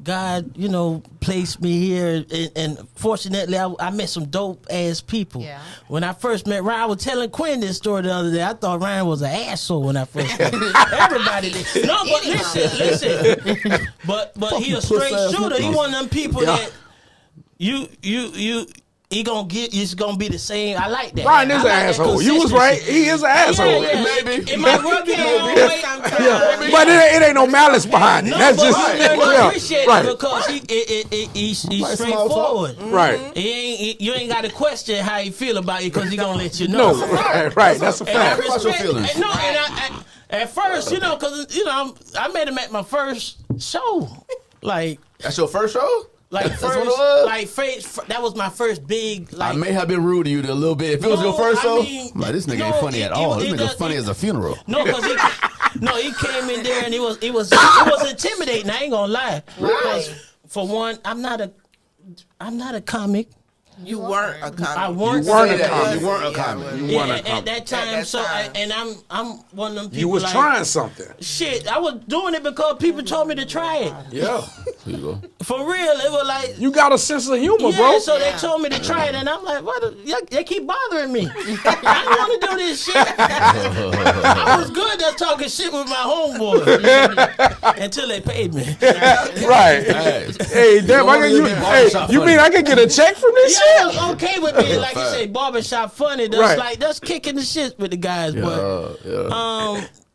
God, you know, placed me here, and fortunately, I met some dope ass people. Yeah. When I first met Ryan, I was telling Quinn this story the other day. I thought Ryan was an asshole when I first met him. Everybody did. No, but listen. But he a straight shooter. He one of them people that he gonna get. It's gonna be the same. I like that. Ryan is I an like that asshole. You was consistency. right. He is an asshole. Maybe. It might rub you the wrong way. Yeah. But it ain't no malice behind it. No, That's but just I learned to appreciate right. it because he's Like straightforward. Right. You ain't got to question how he feel about you because he gonna let you No, know. right. That's a And I fact. What's your respect. feelings? And no, and I at first, you know, because you know, I met him at my first show, like That's your first show? first, what it was? that was my first big. Like, I may have been rude to you a little bit. If it was your No, first I show, mean, I'm like, this nigga no, ain't funny at all. This he nigga does- funny as a funeral. No, because he came in there and it was intimidating. I ain't gonna lie. Because for one, I'm not a comic. You weren't a comic. I weren't. You weren't a Say that. comic. You weren't a comic. You weren't a At comic. that time, that so time. and I'm one of them people. You was like, trying something. Shit, I was doing it because people told me to try it. Yeah. Here you go. For real, it was like. You got a sense of humor, Yeah, bro. so they told me to try it, and I'm like, "What? They keep bothering me. I don't want to do this shit." I was good at talking shit with my homeboy until they paid me. Right. Hey, damn, You only be barbershop you funny. mean I can get a check from this Yeah, shit? it was okay with me. Like you say, barbershop funny. That's Right. like that's kicking the shit with the guys, but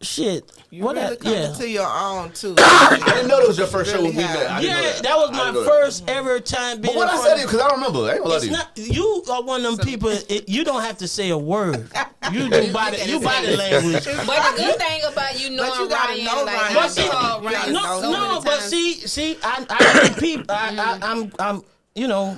shit. You What really that? coming Yeah. to your own too. I didn't know that was your first show Really with me. have. I didn't know Yeah, that was my first ever time being. But what in I front said of- it because I don't remember. I ain't gonna lie to It's you. not. You are one of them people. You don't have to say a word. You do body. You body language. But the good thing about you knowing you gotta Ryan, know like, Ryan. I But see, call You gotta Ryan know so so many no, but times. see, I know people. I'm. You know,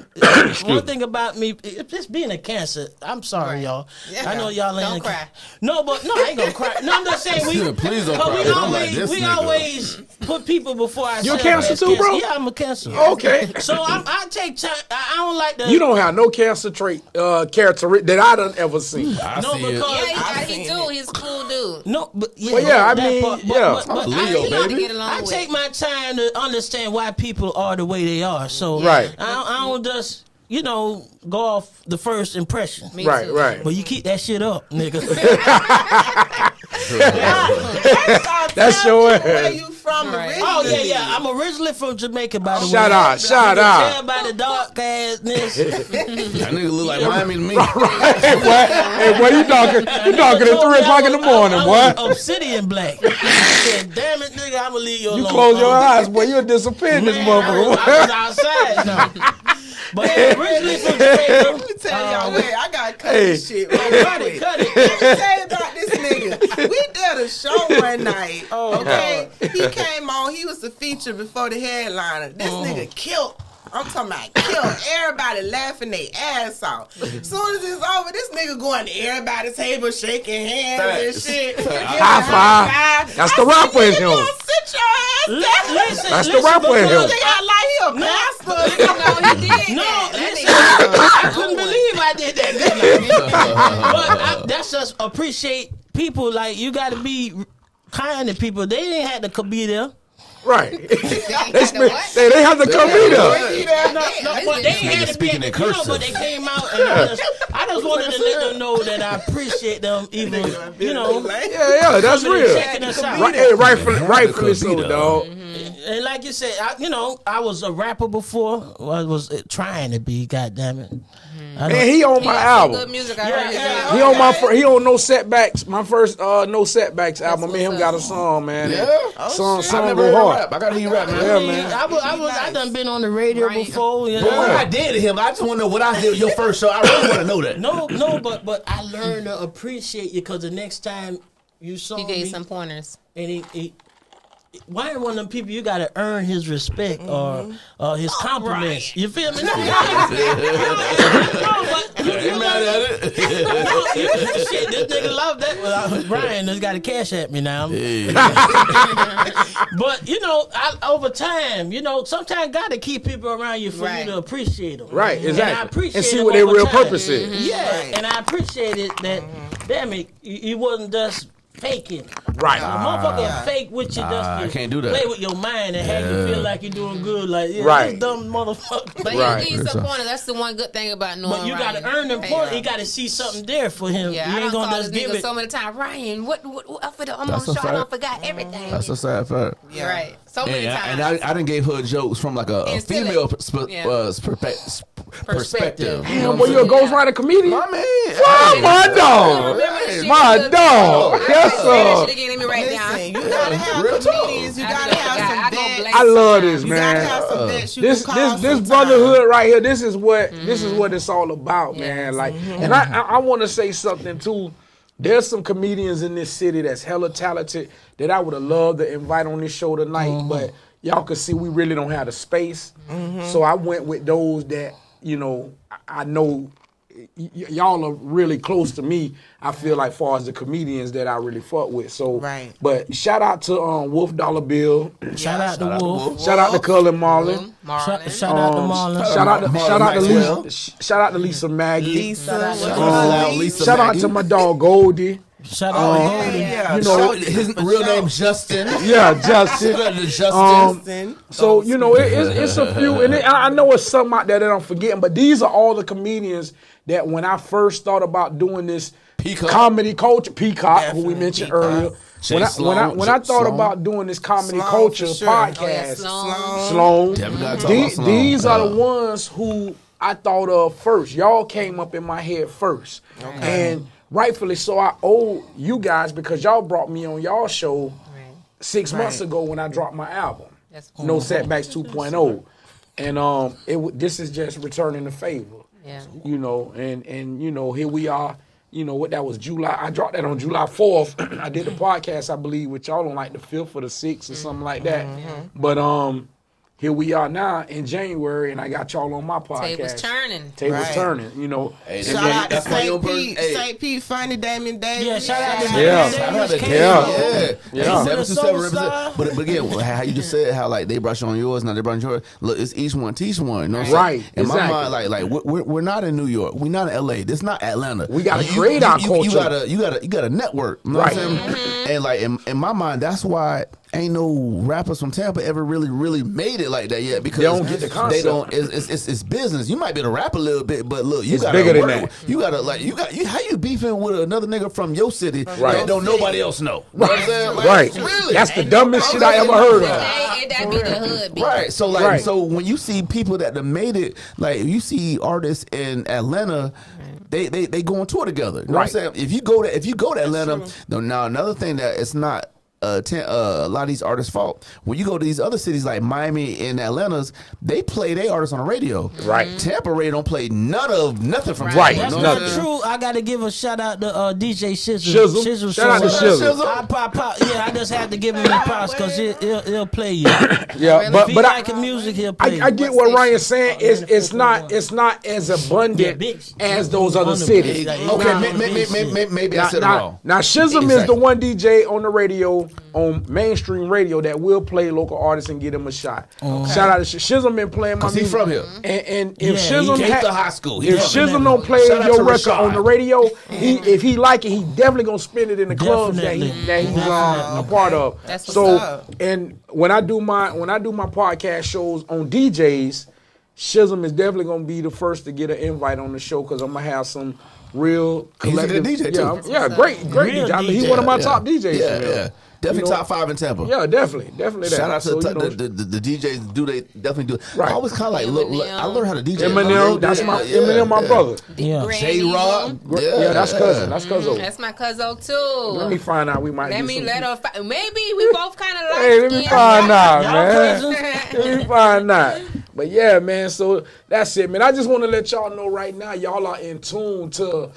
one thing about me, just being a cancer. I'm sorry, y'all. Yeah. I know y'all ain't. Don't cry. No, but no, I ain't gonna cry. No, I'm just saying we. Please don't 'cause cry. I'm like, this we nigga. always put people before ourselves. You a cancer as too, bro? Yeah, I'm a cancer. Okay. So I take time. I don't like the. You don't have no cancer trait characteristic that I done ever seen. I No, see it. because Yeah, I've he seen do. it. He's a cool dude. no, but yeah, Well, yeah, I that mean, part, yeah. but I'm a Leo, He hard to baby. get along I with. take my time to understand why people are the way they are. So Right. I don't just go off the first impression. Me Right, too. right. But you keep that shit up, nigga. That's your ass. Where you from originally? Oh yeah. I'm originally from Jamaica, by the way. Shout out. Tell by the dark assness. That nigga look like Miami to me. Hey, boy, you talking at 3 o'clock in the morning, boy. Obsidian black. I said, damn it, nigga, I'm gonna leave you alone. You close your eyes, boy. You'll disappear in this motherfucker. I was outside now. But originally from Jamaica. Let me tell y'all, wait, I gotta cut this shit. Cut it. Let me tell you about this nigga. We did a show one night. Okay, he came on. He was the feature before the headliner. This nigga killed. I'm talking about killed. Everybody laughing their ass off. Soon as it's over, this nigga going to everybody's table, shaking hands and shit. High five. That's the rapper in him. Sit your ass down. That's the rapper in him. They act like he a pastor. No, he did. No, that. listen, I couldn't believe I did that. But that's just appreciate people. Like, you got to be kind to people. They didn't have to be there. Right. They have to come in there. But they had to be, but they came out, and I just wanted to let them know that I appreciate them, even, Yeah, that's real. checking us out. Rightfully so, dog. And like you said, I was a rapper before. I was trying to be. God damn it! And he on my album. Good music. I heard He on my he on No Setbacks. My first No Setbacks album. Me and him got a song, man. Yeah. Song I never go heard hard. rap. I gotta hear rap, man. Yeah, man. I done been on the radio before. You know? But what I did to him, I just want to know what I did your first show. I really want to know that. No, but I learned to appreciate you because the next time you saw He me, gave some pointers. and he why ain't one of them people you gotta earn his respect or his compliments? Right. You feel me? No, but Ain't mad at it. Shit, this nigga love that. Well, Brian has got to cash at me now. Hey. But over time, sometimes got to keep people around you for you to appreciate them. Right, exactly. And I appreciate and see them what their over real time. purpose is. Yeah, and I appreciated that. Damn it, you wasn't just faking. Right. Motherfucker fake with you just I can't do that. play with your mind and have you feel like you're doing good. Like, Right. this dumb motherfucker. But Right. he needs some pointers. That's the one good thing about knowing But you Ryan. got to earn them points. You got to see something there for him. Yeah, you I ain't done gonna called just this give nigga it. so many times. Ryan, what I'm That's on a shot. I fact. forgot everything. That's a sad fact. Yeah. Right. So many times. And I done gave her jokes from like a And still female Yeah. perspective. Damn, boy, you a ghostwriter comedian? My man. Oh, my dog. My dog. Yes, Say that sir. shit again. Let me write down. Listen, you gotta have Real talk. comedians. You gotta have some vets. I love this, You gotta man. have some vets you This can call this sometimes. brotherhood right here. This is what it's all about, man. Like, and I want to say something too. There's some comedians in this city that's hella talented that I would have loved to invite on this show tonight, but y'all can see we really don't have the space. So I went with those that I know y'all are really close to me. I feel like, far as the comedians that I really fuck with. So, but shout out to Wolf Dollar Bill. Shout out to Wolf. Shout out to Cullen Marlin. Shout out to Marlon. Shout out to Lisa Maggie. Lisa. Shout out to my dog Goldie. Shout out to His real name Justin. Yeah, Justin. Justin. So it's a few, and I know it's some out there that I'm forgetting, but these are all the comedians that when I first thought about doing this comedy culture, Peacock, who we mentioned earlier. When I thought about doing this comedy culture podcast, Sloan, these are the ones who I thought of first. Y'all came up in my head first, and rightfully so. I owe you guys because y'all brought me on y'all show 6 months ago when I dropped my album, No Setbacks 2.0, and this is just returning the favor. Yeah. And here we are. What that was July. I dropped that on July 4th. I did the podcast, I believe, with y'all on like the 5th or the 6th or something like that. But here we are now in January, and I got y'all on my podcast. Tables turning. Tables turning, Hey, shout out to St. Pete. St. Pete, Funny, Damon Davis. Yeah, shout out to Yeah. Yeah. 727 represent. But again, how you just said how like they brought you on yours, now they brought you on yours. Look, it's each one teach one. You know what I'm saying? Right. In my Exactly. mind, like we're not in New York. We're not in LA. This is not Atlanta. We gotta create our culture. You gotta network. You know what I'm saying? And like in my mind, that's why. ain't no rappers from Tampa ever really made it like that yet because they don't get the concept. They don't. It's business. You might be able to rap a little bit, but look, you got bigger than that. You gotta how you beefing with another nigga from your city that don't nobody else know? Right. You know what I'm saying? Right. Really? That's the dumbest shit I ever heard of. That be the hood beat. Right. So so when you see people that have made it, like you see artists in Atlanta. They go on tour together. You know what I'm saying? If you go to Atlanta, now another thing that it's not a lot of these artists' fault. When you go to these other cities like Miami and Atlanta's, they play their artists on the radio. Right. Tampa radio don't play nothing from Tampa. Right. You know That's true. I got to give a shout out to DJ Shizzle. Shizzle. Shout out to Shizzle. I just had to give him his props because he'll play you. Yeah, If he like music, he'll play. I get what Ryan's saying. It's not as abundant as those other cities. Okay, maybe I said it wrong. Now Shizm is the one DJ on the radio, on mainstream radio, that will play local artists and get him a shot. Okay. Shout out to Shizm been playing my music. He's from here. And if Shizm came to high school. If Shizm don't play your record on the radio, if he like it, he definitely gonna spin it in the clubs that he's a part of. That's what's up. And when I do my podcast shows on DJs, Shizm is definitely gonna be the first to get an invite on the show because I'm gonna have some real collective DJ too. Yeah, great DJ. I mean, he's one of my top DJs. Yeah. Definitely top 5 in Tampa. Yeah, definitely that. Shout out to the DJs. They definitely do it. Right. I always kind of like look. I learned how to DJ. Eminem, that's Eminem, my brother. Yeah. J-Rock. Yeah, that's cousin. That's cousin. That's my cousin too. Let me find out. We might. Maybe we both kind of like. Hey, let me find out, man. cousins? Let me find out. But yeah, man. So that's it, man. I just want to let y'all know right now, y'all are in tune to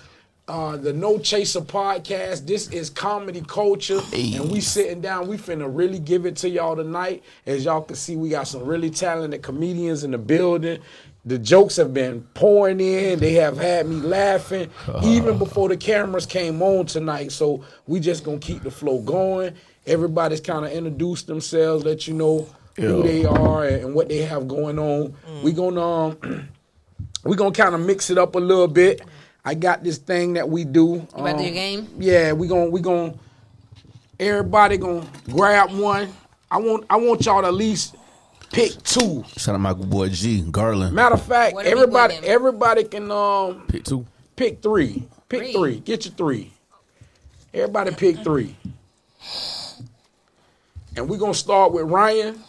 the No Chaser podcast. This is comedy culture, and we sitting down. We finna really give it to y'all tonight. As y'all can see, we got some really talented comedians in the building. The jokes have been pouring in. They have had me laughing even before the cameras came on tonight. So we just gonna keep the flow going. Everybody's kind of introduced themselves, let you know who they are and what they have going on. We gonna kind of mix it up a little bit. I got this thing that we do. You about to do your game? Yeah, we gonna everybody gonna grab one. I want y'all to at least pick 2. Shout out my boy G Garland. Matter of fact, everybody can Pick 2. Pick 3. Pick 3. Get your 3. Everybody pick 3. And we're gonna start with Ryan.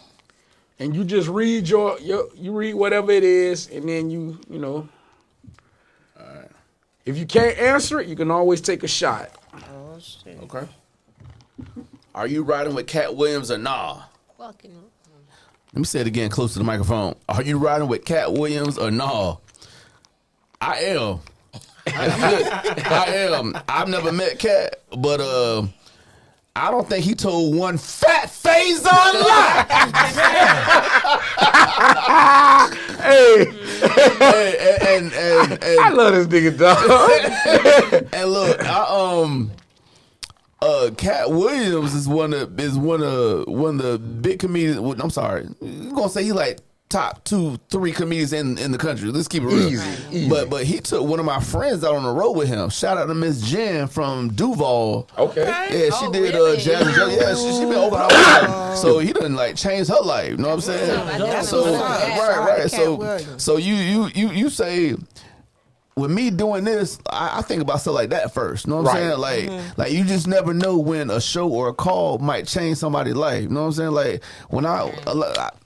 And you just read you read whatever it is, and then you know. If you can't answer it, you can always take a shot. Oh, shit. Okay. Are you riding with Cat Williams or nah? Fucking. Let me say it again, close to the microphone. Are you riding with Cat Williams or nah? I am. I am. I've never met Cat, but I don't think he told one fat phase on lie. Hey. And I love this nigga, dog. And look, Cat Williams is one of the big comedians. I'm sorry, I'm gonna say he like top 2-3 comedians in the country. Let's keep it real. Easy. But he took one of my friends out on the road with him. Shout out to Miss Jen from Duval. Okay. Yeah, she did really? jazz and jazz. Yeah, she been open up with him. So he done like change her life. You know what I'm saying? So right. So you say. With me doing this, I think about stuff like that first. You know what I'm saying? Like you just never know when a show or a call might change somebody's life. You know what I'm saying? Like when I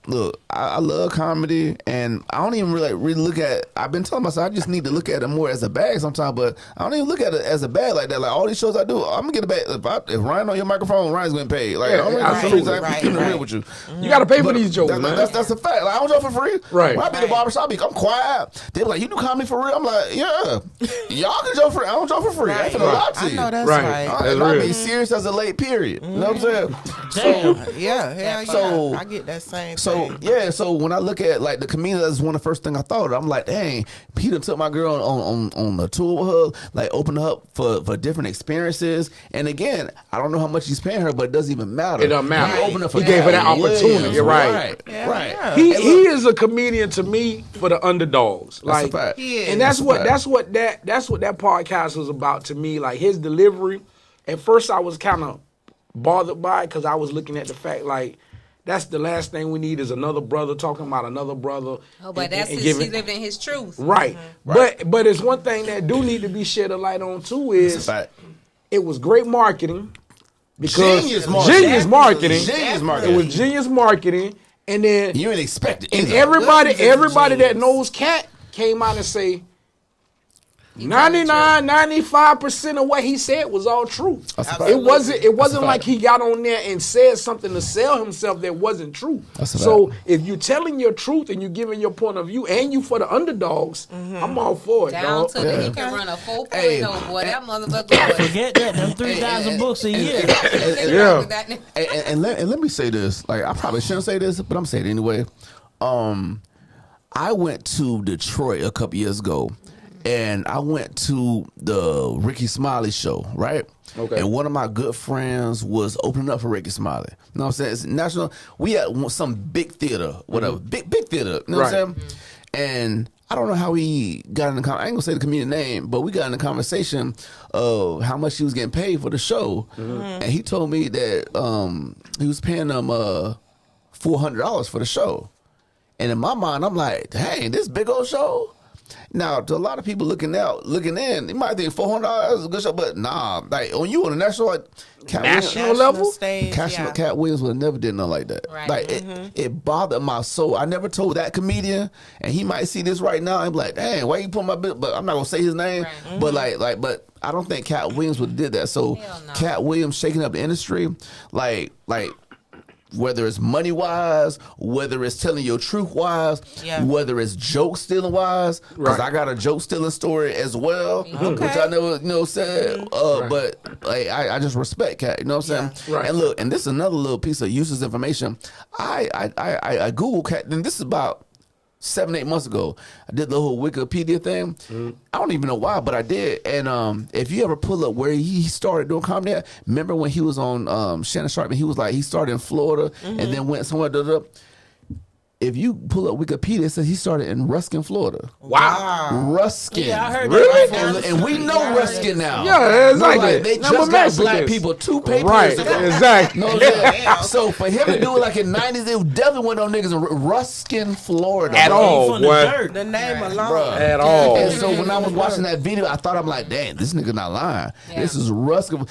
love comedy, and I don't even really look at. I've been telling myself I just need to look at it more as a bag sometimes, but I don't even look at it as a bag like that. Like all these shows I do, I'm gonna get a bag. If Ryan on your microphone, Ryan's getting paid. Like absolutely. I'm keeping it real with you. You gotta pay for these jokes, man. That's a fact. Like I don't joke for free. Right. When I be in the barbershop, I'm quiet. They be like, "You do comedy for real?" I'm like, "Yeah." Y'all can joke for free. I don't joke for free. I finna lie to you. I know that's right. I'll be serious as a late period. You know what I'm saying? Damn. Yeah. So I get that same thing. So when I look at like the comedian, that's one of the first thing I thought of. I'm like, dang, Peter took my girl on the tour with her, like opened her up for different experiences. And again, I don't know how much he's paying her, but it doesn't even matter. It doesn't matter. He opened up for He gave her that opportunity. You're right. Yeah. He is a comedian to me for the underdogs. Like, That's a fact. He is. and that's what that podcast was about to me. Like his delivery. At first, I was kind of bothered by it because I was looking at the fact like that's the last thing we need is another brother talking about another brother. Oh, but that's he's living his truth. Right. But it's one thing that do need to be shed a light on too is it was great marketing. Because genius marketing. It was genius marketing. And then you ain't expect it. And everybody that knows Cat came out and say 95% of what he said was all true. It wasn't like he got on there and said something to sell himself that wasn't true. So if you're telling your truth and you're giving your point of view and you for the underdogs, I'm all for it. Down to he can run a 4.0, boy. That motherfucker. Forget that. Them 3,000 books a year. And let me say this. Like I probably shouldn't say this, but I'm saying it anyway. I went to Detroit a couple years ago. And I went to the Ricky Smiley show, right? Okay. And one of my good friends was opening up for Ricky Smiley. You know what I'm saying? It's national. We had some big theater, whatever. Big theater. You know what I'm saying? And I don't know how we got in the conversation. I ain't going to say the comedian name, but we got in the conversation of how much he was getting paid for the show. And he told me that he was paying them $400 for the show. And in my mind, I'm like, dang, this big old show? Now, to a lot of people looking in, you might think $400 is a good show, but nah, like when you on a national level, Cat Williams would have never did nothing like that. Right. Like it bothered my soul. I never told that comedian, and he might see this right now and be like, "Dang, why you put my bit?" But I'm not gonna say his name. Right. But I don't think Cat Williams would have did that. So Cat Williams shaking up the industry, like. Whether it's money wise, whether it's telling your truth wise, whether it's joke stealing wise, because I got a joke stealing story as well, which I never said. But like, I just respect Cat. You know what I'm saying? Right. And look, and this is another little piece of useless information. I Googled Cat, and this is about 7-8 months ago. I did the whole Wikipedia thing. I don't even know why, but I did. And if you ever pull up where he started doing comedy at, remember when he was on Shannon Sharp and he was like, he started in Florida and then went somewhere. If you pull up Wikipedia, it says he started in Ruskin, Florida. Wow. Ruskin. Yeah, I heard really? that. And we know Ruskin now. Yeah, exactly. Like, they just got black people 2 papers ago. Exactly. So for him to do it like in the 90s, it definitely went on niggas in Ruskin, Florida. At all, boy. The name alone. At all. And so when I was watching that video, I thought, I'm like, damn, this nigga not lying. This is Ruskin.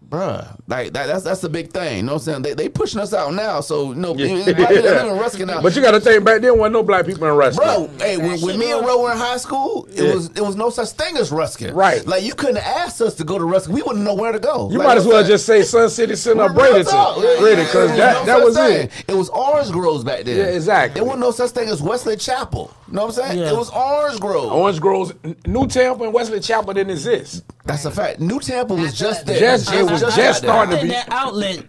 Bruh, like that's the big thing. You know what I'm saying? They pushing us out now, so black people live in Ruskin now. But you got to think back then, wasn't no black people in Ruskin. Bro, hey, when me and Ro were in high school, it was no such thing as Ruskin. Right. Like you couldn't ask us to go to Ruskin. We wouldn't know where to go. You might as well just say Sun City Center or Bradenton, because that was it. It was orange groves back then. Yeah, exactly. There wasn't no such thing as Wesley Chapel. You know what I'm saying? Yeah. It was orange groves. Orange groves. New Tampa and Wesley Chapel didn't exist. That's a fact. New Tampa was just there. It was just starting to be. That outlet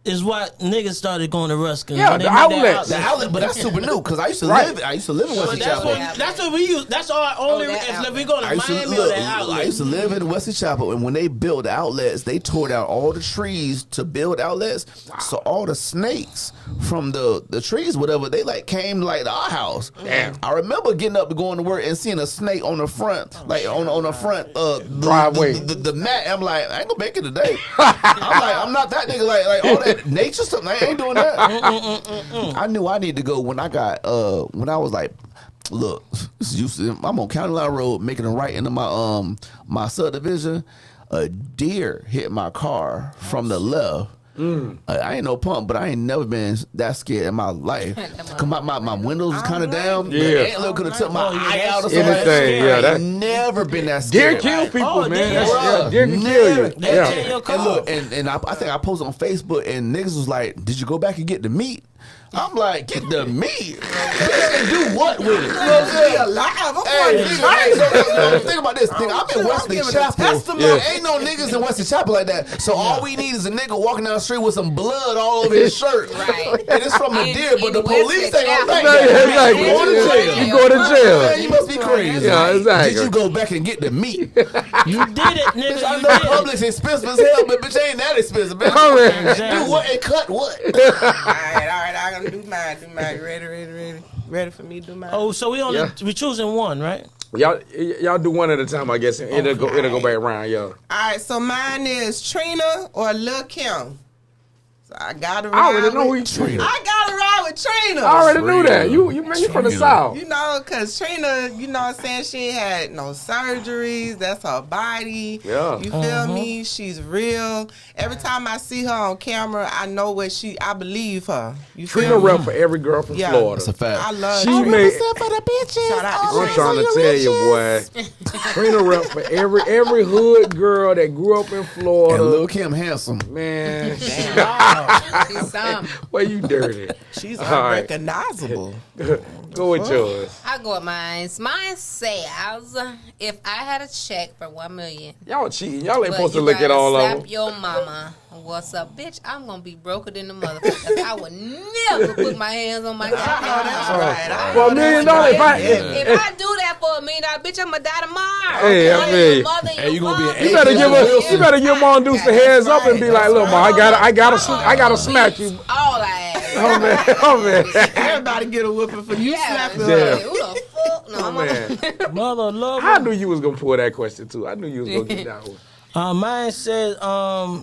is what niggas started going to Ruskin. Yeah, the outlet. The outlet, but that's super new because I used to live in Wesley Chapel. That's what we use. That's our only. If we go to Miami or that outlet. I used to live in Wesley Chapel, and when they built the outlets, they tore down all the trees to build outlets. Wow. So all the snakes from the trees, whatever, they like came like to our house. Damn. I remember getting up and going to work and seeing a snake on the front, on the front driveway. The mat. I'm like, I ain't gonna make it today. I'm not that nigga. Like all that nature stuff. I ain't doing that. I knew I needed to go when I got when I was like, look, I'm on County Line Road making a right into my subdivision. A deer hit my car from the left. I ain't no pump, but I ain't never been that scared in my life. Cause my windows was kind of down. Yeah, the antler could have took my eye out or something. Anything, I ain't never been that scared. Deer kill people, man. Deer can kill you. Yeah. And look, and I think I posted on Facebook, and niggas was like, "Did you go back and get the meat?" I'm like, get the meat. Bitch, do what with it? You know what I'm saying? Think about this. I'm in Wesley Chapel. Ain't no niggas in Wesley Chapel like that. So all we need is a nigga walking down the street with some blood all over his shirt. Right. And it's from a deer, but the police ain't gonna think that. You go to jail. You go to jail. Man, you must be crazy. Yeah, exactly. Did you go back and get the meat? You did it, nigga. Bitch, I know Publix expensive as hell, but bitch ain't that expensive, bitch. Do what and cut what? All right. I'm gonna do mine. Ready for me to do mine. Oh, so we choosing one, right? Y'all do one at a time, I guess. It'll go back around, yo. All right, so mine is Trina or Lil' Kim. So I got to I already know who Trina. I got to ride with Trina. I already knew that. You from the South. You know, because Trina, you know what I'm saying, she ain't had no surgeries. That's her body. Yeah. You feel me? She's real. Every time I see her on camera, I know I believe her. You feel Trina me? rep for every girl from Florida. That's a fact. I love She Trina. made. Shout out to I'm Trina. trying to tell you, boy. Trina rep for every hood girl that grew up in Florida. And Lil' Kim handsome. Man, She's some. well, you dirty. She's All right. unrecognizable. Go with yours. I go with mine. Mine says, if I had a check for $1 million, Y'all cheating. Y'all ain't but supposed to you look at gotta all of slap them. your mama. What's up, bitch? I'm gonna be broker than the motherfucker. I would never put my hands on my goddamn That's mama. right. For $1 million, If I do that for $1 million, bitch, I'm gonna die tomorrow. Hey, I I'm mean, your mother and hey, you your gonna be an father. You better give us. You better give Mongoose the heads up and be like, look, ma, I gotta smack you. All I ask. Oh man, oh man. Everybody get a whooping for you slapping Yeah. her. Who the fuck? No, Oh, I'm man. Mother lover. I knew you was gonna pull that question too. I knew you was gonna get that one. Mine says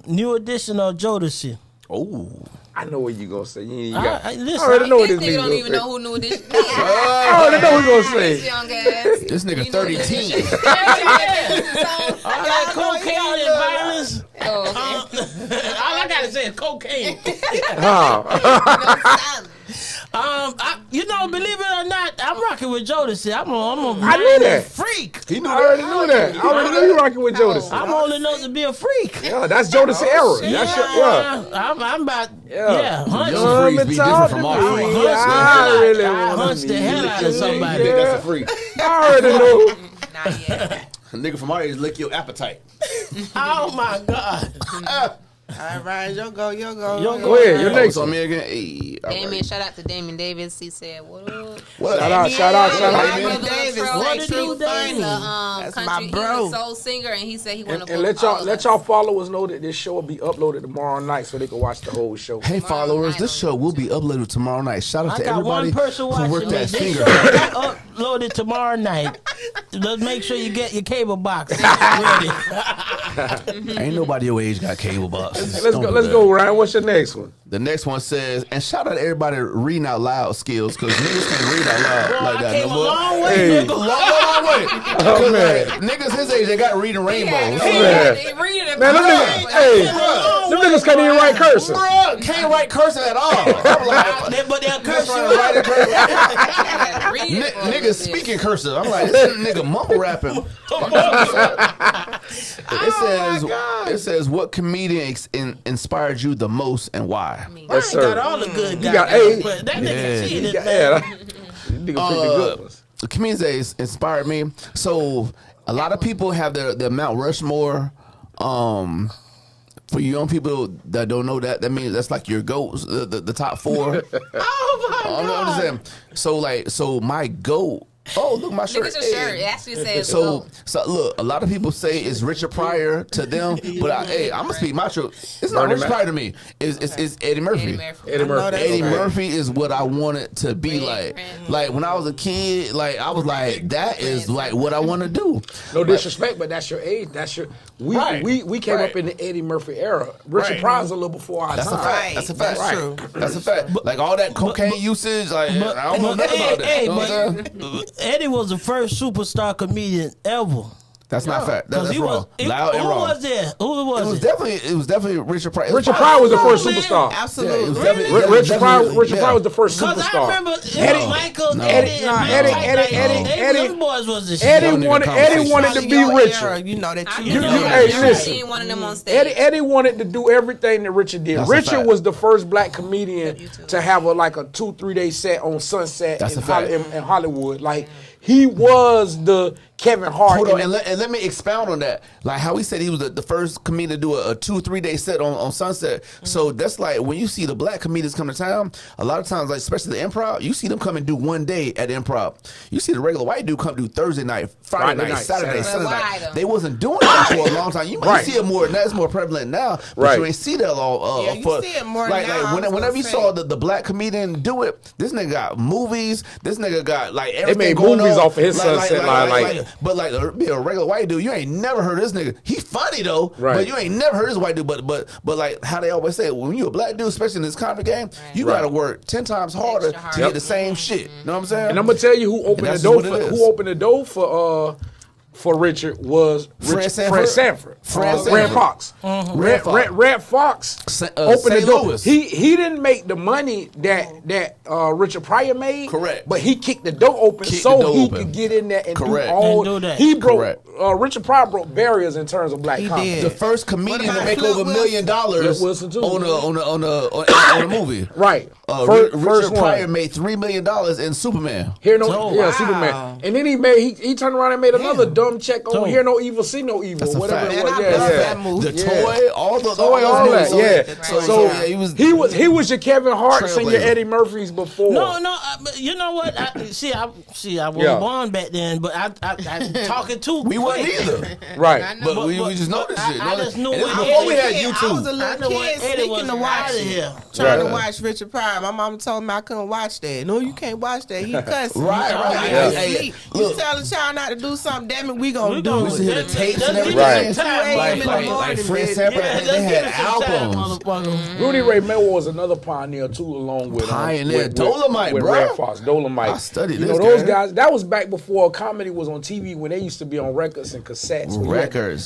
new edition of Jodeci. Oh. I know what you gonna say. You I got. listen, I already know what This this nigga nigga don't gonna even say. know who knew this. I already know what he gonna This say. young ass. This nigga 30 I like cocaine and violence. Oh, All I gotta say is cocaine. You know, believe it or not, I'm rocking with Jodeci. I'm a I knew that. freak. I already knew that. I already knew you rocking with Jodeci. I'm old enough to be a freak. Yeah, that's Jodeci era. That's your, yeah. I'm about Yeah. hunch. Young freaks be different from all Talk to freaks. me. I really I wanna hunch the meet hell out of you. somebody. Yeah. That's a freak. I already know. not yet. A nigga from our age lick your appetite. Oh my God. All right, yo go. Go ahead. Your next on one. me again. Hey, all Damien, right. shout out to Damien Davis. He said, "What up?" What? Shout out. Damien Davis. What did you do, He's Damien? a That's country, my bro. he's a soul singer, and he said he want And to let y'all followers know that this show will be uploaded tomorrow night so they can watch the whole show. Hey followers, this show will be uploaded tomorrow night. Shout out I to got everybody one person who watching worked that this finger. show will be uploaded tomorrow night. Let's make sure you get your cable box ready. Ain't nobody your age got cable boxes. Let's go, Ryan. What's your next one? The next one says, and shout out to everybody reading out loud skills, because niggas can't read out loud like I that came no a more. long way, Hey. nigga. Long way. Oh, man. Niggas his age, they got reading rainbows. Man. He read it. Man, them niggas, hey, them niggas can't even write cursive. Bruh, can't write cursing at all. I'm like, But they'll curse you writing out. cursive. Read it for a little Niggas bit. speaking cursive. I'm like, this nigga mumble rapping. It says, what comedian inspired you the most and why? Yes, sir. Got all the good guys. You got A. But that nigga cheated, man. Yeah, that nigga picked the good ones. The comedians inspired me. So a lot of people have their Mount Rushmore. For you young people that don't know that means that's like your goats, the top four. Oh my I'm God. just saying. So my goat. Oh, look my shirt. Look at your shirt. It actually says So look, a lot of people say it's Richard Pryor to them, but I'm gonna speak my truth. It's not Bernie Richard Mac. Pryor to me. It's Eddie Murphy. Eddie Murphy. Eddie Okay. Murphy is what I wanted to be Red, like. red. Like when I was a kid, like I was like, that is like what I want to do. No disrespect, but that's your age. That's your we Right. we came Right. up in the Eddie Murphy era. Richard Right. Pryor's a little before our That's a time. fact. Right. That's a fact. That's true. That's a fact. Like all that cocaine usage, like I don't know nothing about that. Hey, You know what I'm saying? Eddie was the first superstar comedian ever. That's not fact. That's he wrong. was. Loud and Who wrong. was there? Who was it? It was definitely Richard Pryor. Richard Pryor was the first man. superstar. Yeah, it Absolutely. was definitely, Richard Pryor was the first Because I superstar. remember Eddie- Michael, No. Eddie, and Nah, Mike Eddie- Tyson, Eddie- like, Eddie- them boys was the shit. Eddie Y'all nigga wanted to be Your Richard. era, you know that I you know you- that. hey, I listen. seen one of them on stage. Eddie wanted to do everything that Richard did. That's a Richard fact. was the first black comedian to have a 2-3 day set on Sunset That's in, a fact. in Hollywood. Like he was the Kevin Hart. Hold on, in and let me expound on that. Like how he said he was the first comedian to do a 2-3 day set on Sunset. So that's like when you see the black comedians come to town, a lot of times, like especially the improv, you see them come and do one day at improv. You see the regular white dude come do Thursday night, Friday night, Saturday, But Sunday why, night. though? They wasn't doing that for a long time. You might Right. see it more. That's more prevalent now, but Right. you ain't see that all. Yeah, you for, see it more like, now, I was whenever gonna you say. saw the black comedian do it, this nigga got movies. This nigga got like everything made going movies on. off of his Sunset line, like but like be a regular white dude, you ain't never heard this nigga. He funny though, right. but you ain't never heard this white dude. But like how they always say, when you a black dude, especially in this comedy game, you gotta work 10 times harder to get the same shit. You know what I'm saying? And I'm gonna tell you who opened the door for Richard was Fred Sanford. Red Fox. Red Fox opened the door. He didn't make the money that Richard Pryor made. Correct. But he kicked the door open he could get in there and do that. He broke. Richard Pryor broke barriers in terms of black comedy. The first comedian to make over $1 million on a movie. Right. Richard Pryor made $3 million in Superman. Superman. And then he turned around and made another dumb check on Hear No Evil, See No Evil, That's whatever it was. That movie. The toy, all that. He was your Kevin Hart's and your Eddie Murphys before. No, you know what? I was born back then, but I talking to. We weren't either. Right. But we just know this shit. I just knew before we had YouTube. I was a little kid sneaking to watch it. Trying to watch Richard Pryor. My mama told me I couldn't watch that. No, you can't watch that. He cussing. Right. You tell a child not to do something, damn it, we gonna do it. We used to hear the tapes and everything. Like Fred Sanford, they had albums. Rudy Ray Miller was another pioneer too, along with Dolomite, with bro. Red Fox, Dolomite. I studied those guys. That was back before comedy was on TV, when they used to be on records and cassettes.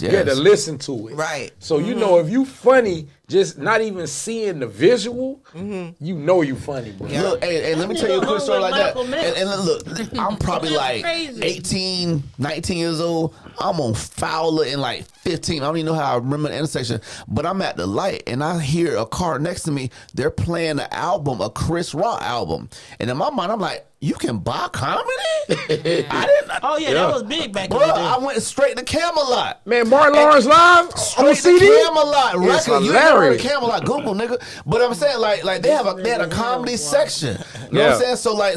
You had to listen to it. Right. So you know, if you funny, just not even seeing the visual, you know you funny, bro. Yeah. Look, hey, let me tell you a quick story like that. And look, I'm probably like 18, 19 years old. I'm on Fowler in like 15. I don't even know how I remember the intersection, but I'm at the light and I hear a car next to me. They're playing an album, a Chris Rock album. And in my mind, I'm like, you can buy comedy? That was big back in the day. I went straight to Camelot. Man, Martin Lawrence Live straight on CD? to Camelot. It's hilarious. You hilarious. never heard of Camelot, Google, nigga. But I'm saying, like they had a comedy section. You know what I'm saying?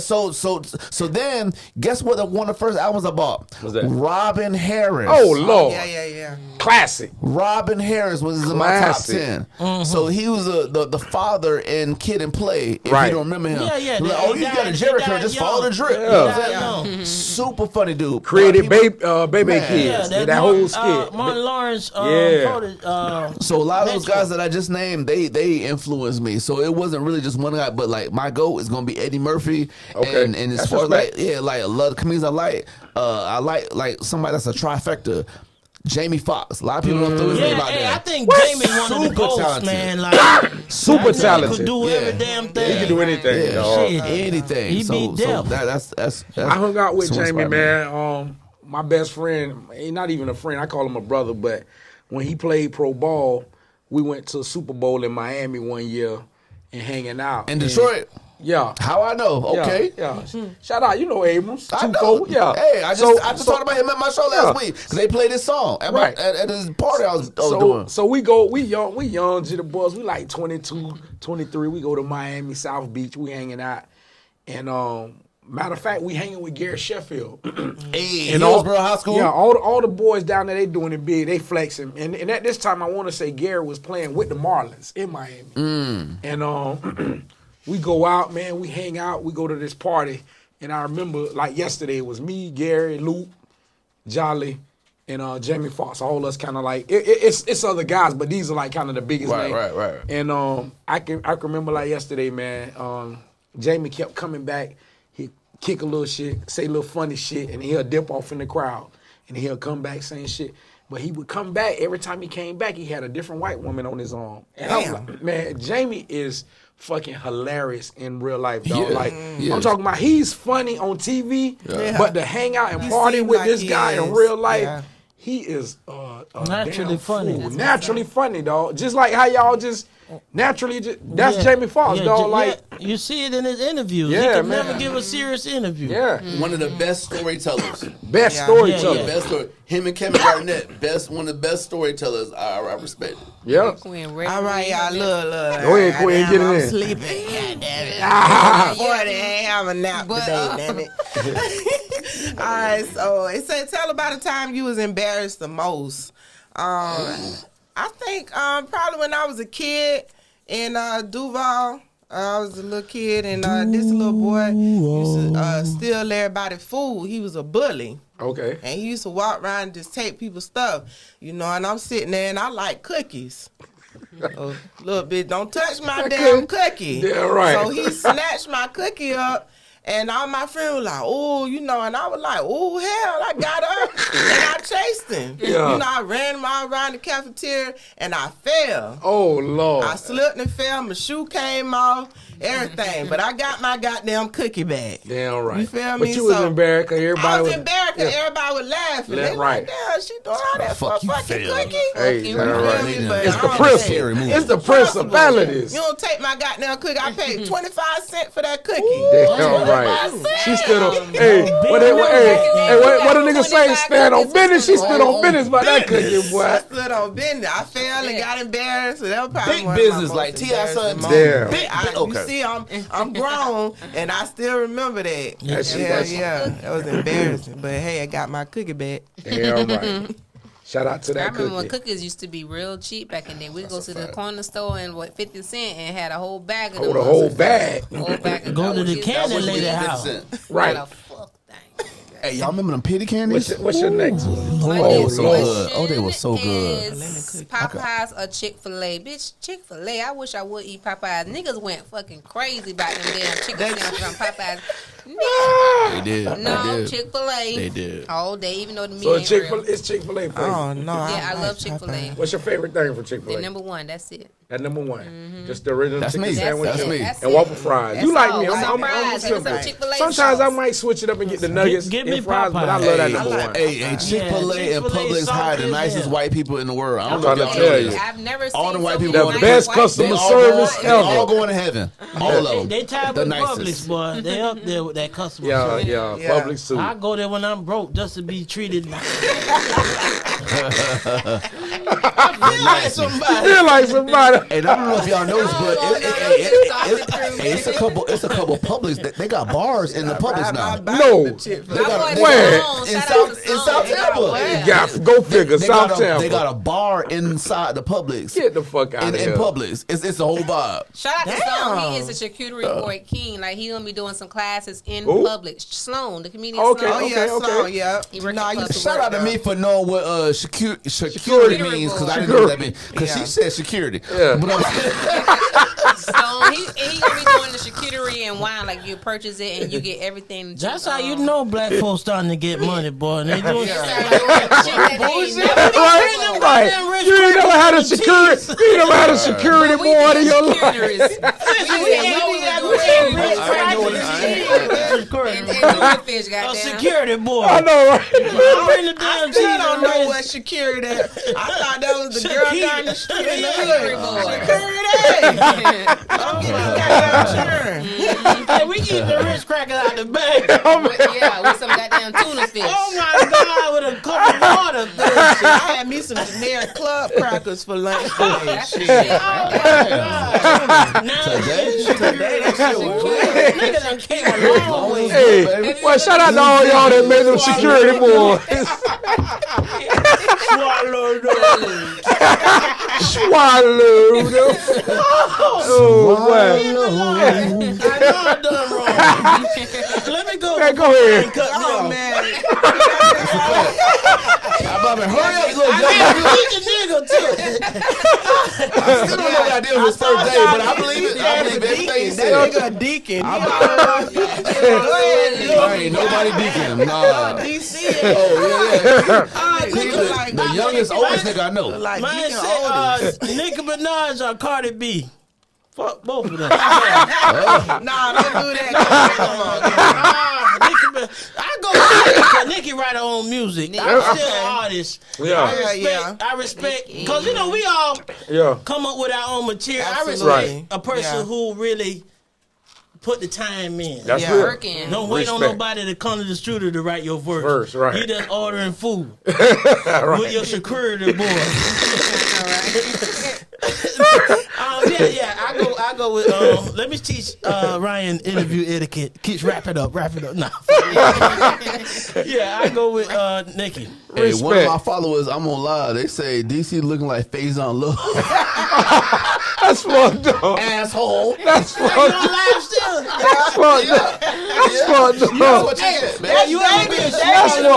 So then, guess what? One of the first albums I bought? What's that? Robin Harris. Oh, Lord. Yeah. Classic. Robin Harris was in my top 10. So he was the father in Kid and Play. If you don't remember him. Yeah. Like, oh, you got a Jericho, just follow the drip. You know what I'm saying? Super funny dude. Created Baby Kids. That whole skit. Martin Lawrence. So a lot of those guys that I just named, they influenced me. So it wasn't really just one guy, but like my goat is gonna be Eddie Murphy. Okay. And as far as like a lot of comedians I like somebody that's a trifecta. Jamie Foxx. A lot of people don't throw his name out there. I think Jamie's one of the goats, man. Like, super talented. He could do every damn thing. He can do anything. Anything. He beat death. That's I hung out with Jamie, man. My best friend, he's not even a friend. I call him a brother. But when he played pro ball, we went to a Super Bowl in Miami one year and hanging out. In Detroit? Yeah. How I know? Okay. Yeah. Shout out, Abrams. I know. Yeah. Hey, I just talked about him at my show last week because they played this song at this party I was doing. So we young to the boys. We like 22, 23. We go to Miami, South Beach. We hanging out. And matter of fact, we hanging with Gary Sheffield. Hey, in Hillsborough High School? Yeah, all the boys down there, they doing it big. They flexing. And at this time, I want to say Gary was playing with the Marlins in Miami. And we go out, man. We hang out. We go to this party. And I remember, like yesterday, it was me, Gary, Luke, Jolly, and Jamie Foxx. All us kind of like, it's other guys, but these are like kind of the biggest names. Right. And I can remember like yesterday, man. Jamie kept coming back. He'd kick a little shit, say a little funny shit, and he'll dip off in the crowd. And he'll come back saying shit. But he would come back. Every time he came back, he had a different white woman on his arm. And I was like, man, Jamie is fucking hilarious in real life, dog. I'm talking about, he's funny on TV, but to hang out and party with this guy in real life, he is naturally funny. Naturally funny, dog. Just like how y'all just naturally, that's Jamie Foxx, dog. You see it in his interviews. Yeah, he can man. never give a serious interview. Yeah. One of the best storytellers. Best storyteller. Best story. Him and Kevin Garnett, one of the best storytellers I respect. Yeah. Quinn, all right, y'all, look. Go ahead, Quinn, get it in. I'm sleeping. God damn it. 40, ain't have a nap today, damn it. All right, so it said, tell about a time you was embarrassed the most. I think probably when I was a kid in Duval, I was a little kid, and this little boy used to steal everybody's food. He was a bully. Okay. And he used to walk around and just take people's stuff, and I'm sitting there and I like cookies. A little bit, don't touch my damn cookie. Yeah, right. So he snatched my cookie up. And all my friends were like, oh, and I was like, oh, hell, I got up and I chased him. Yeah. I ran him all around the cafeteria and I fell. Oh, Lord. I slipped and fell. My shoe came off, everything. But I got my goddamn cookie back. Damn right. You feel But me? you was embarrassed because everybody I was embarrassed because everybody was laughing. They right. like, damn, she doing all that for a fucking cookie. Hey, that's right. But It's the I don't principle. care. It's the principalities. You don't take my goddamn cookie. I paid 25 cents for that cookie. Damn right. She stood on. Hey, what a nigga say? Stand on business. She stood on business by that cookie, boy. I stood on business. I fell and got embarrassed. So that was probably Big one business of my like most T.I. embarrassing Damn. moments. You see, I'm grown and I still remember that. Yeah, that was embarrassing. But hey, I got my cookie back. Damn right. Shout out to that I remember cookie. when cookies used to be real cheap back in the day. We'd go to the corner store and 50 cents and had a whole bag of them. The whole bag. Whole bag of Go to the cookies. candy lady house. Right. Not a fuck thing. Hey, y'all remember them pity candies? What's your next one? My they were next so good. Oh, they were so question good. is Popeyes or Chick-fil-A? Bitch, Chick-fil-A. I wish I would eat Popeyes. Niggas went fucking crazy about them damn chicken sandwiches from Popeyes. They did. No, Chick-fil-A. They did. All day, even though the meat So ain't real. it's Chick-fil-A for you. Oh, no. Yeah, I love Chick-fil-A. What's your favorite thing from Chick-fil-A? The number one, that's it. That number one. Just the original That's chicken me. sandwich That's me. That's and it. waffle fries. That's You like all. me. I'm Fries. Give me simple. some Chick-fil-A Sometimes sauce. I might switch it up and get the nuggets Give and me fries, but I Popeyes. love that Hey, number one. Hey, Chick-fil-A and Chick-fil-A Publix hire the sauce nicest is white people in the world. I'm trying to tell you. I've never seen All the white so people many go to The best white customer people. service They all ever. going to heaven. All of them. They tied The with nicest. Publix, boy. They up there with that customer Yeah, service. yeah, Yeah. public suit. I go there when I'm broke just to be treated. I feel like somebody. Feel like somebody. And I don't know if y'all know this, but it's a couple Publix. They got bars in the Publix now. No. Where? In South Tampa. Yeah, go figure. South Tampa. They got a bar inside the Publix. Get the fuck out In of here. Publix. It's a whole vibe. Shout out to Damn. Sloan. He is a charcuterie board king. Like, he gonna be doing some classes in Who? public. Sloan, the comedian Okay, Sloan. Oh, yeah, okay. Sloan, yeah. He worked No, I at used to Shout work out to there. me for knowing what security Security means, because I board. didn't know what that means. Because Yeah. she said security. Yeah. But I'm Sloan, he gonna be doing the charcuterie and wine. Like, you purchase it and you get everything. That's how you know black folks starting to get money, boy. And they doing Right. You ain't never had a security. You ain't never had a security board in your life. I know what a security boy. I know, right? Bring the damn I cheese still don't on know this. what security is. I thought that was the girl down the street in the Security hood. board. Security. I'm getting goddamn churn. Hey, we keep the rich crackers out the bag. Yeah, with some goddamn tuna fish. Oh my God, with a cup of water. I had me some generic club crackers for lunch today. Shit. Today, that shit was good. Nigga done came a long way. Hey, well, shout out to all y'all that made them security boys. Swallowed. Oh, boy. I know I done wrong. Let me go. Hey, go ahead. Oh, man. hurry up, little I guy. got the nigga too. I still don't know what I did on his first day, but I believe it. I believe everything he said. That nigga a deacon. I ain't nobody deacon him. Nah. DC. Oh, yeah. He's like the youngest, oldest nigga I know. like Mine deacon said oldest. Nicki Minaj or Cardi B. Fuck both of them. Nah, don't do that. I go with Nicki, 'cause Nicki write her own music. I'm still an artist. Yeah. I respect, because you know we all come up with our own material. Absolutely. I respect a person who really put the time in. That's Yeah. real. Working. Don't wait on Respect. nobody to come to the studio to write your verse. Verse, right. You just ordering food Right. with your security boy. I go with. Let me teach Ryan interview etiquette. Wrap it up. Nah. I go with Nicki. Hey, one of Respect. my followers, I'm on live. They say DC looking like Faison Love. That's fucked up. Asshole. That's fucked up. That's fucked up. That's fucked up. That's what you get, man. You ever been That's fucked up.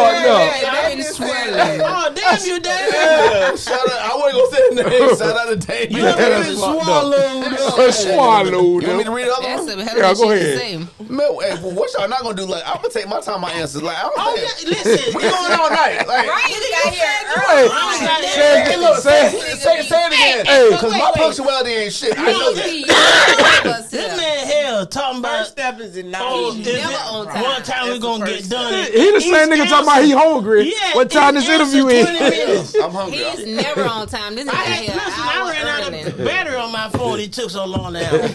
Oh, damn you, David. Yeah, shout out. I wasn't gonna say the name. Shout out to David. You ever been That's fucked swallowed? Swallowed. You want me to read the other That's one? a hell Yeah, of go a ahead. shit to say. Man, hey, well, what y'all not gonna do? Like, I'm gonna take my time, my answers. Like, I Oh, don't yeah, think listen. we going all night. Like, Right, you got here Hey, early. hey, look, say it again. Hey, Because my wait. punctuality ain't shit. I know that. This man hell talking about. First step is in Oh, knowledge. is never it on time. one time we're That's gonna the get first done. he the same nigga talking about he hungry. Yeah, What time each this interview answer is? 20 minutes. I'm hungry. He's never on time. This nigga here Listen, I ran out of early. battery on my phone. It took so long now. Damn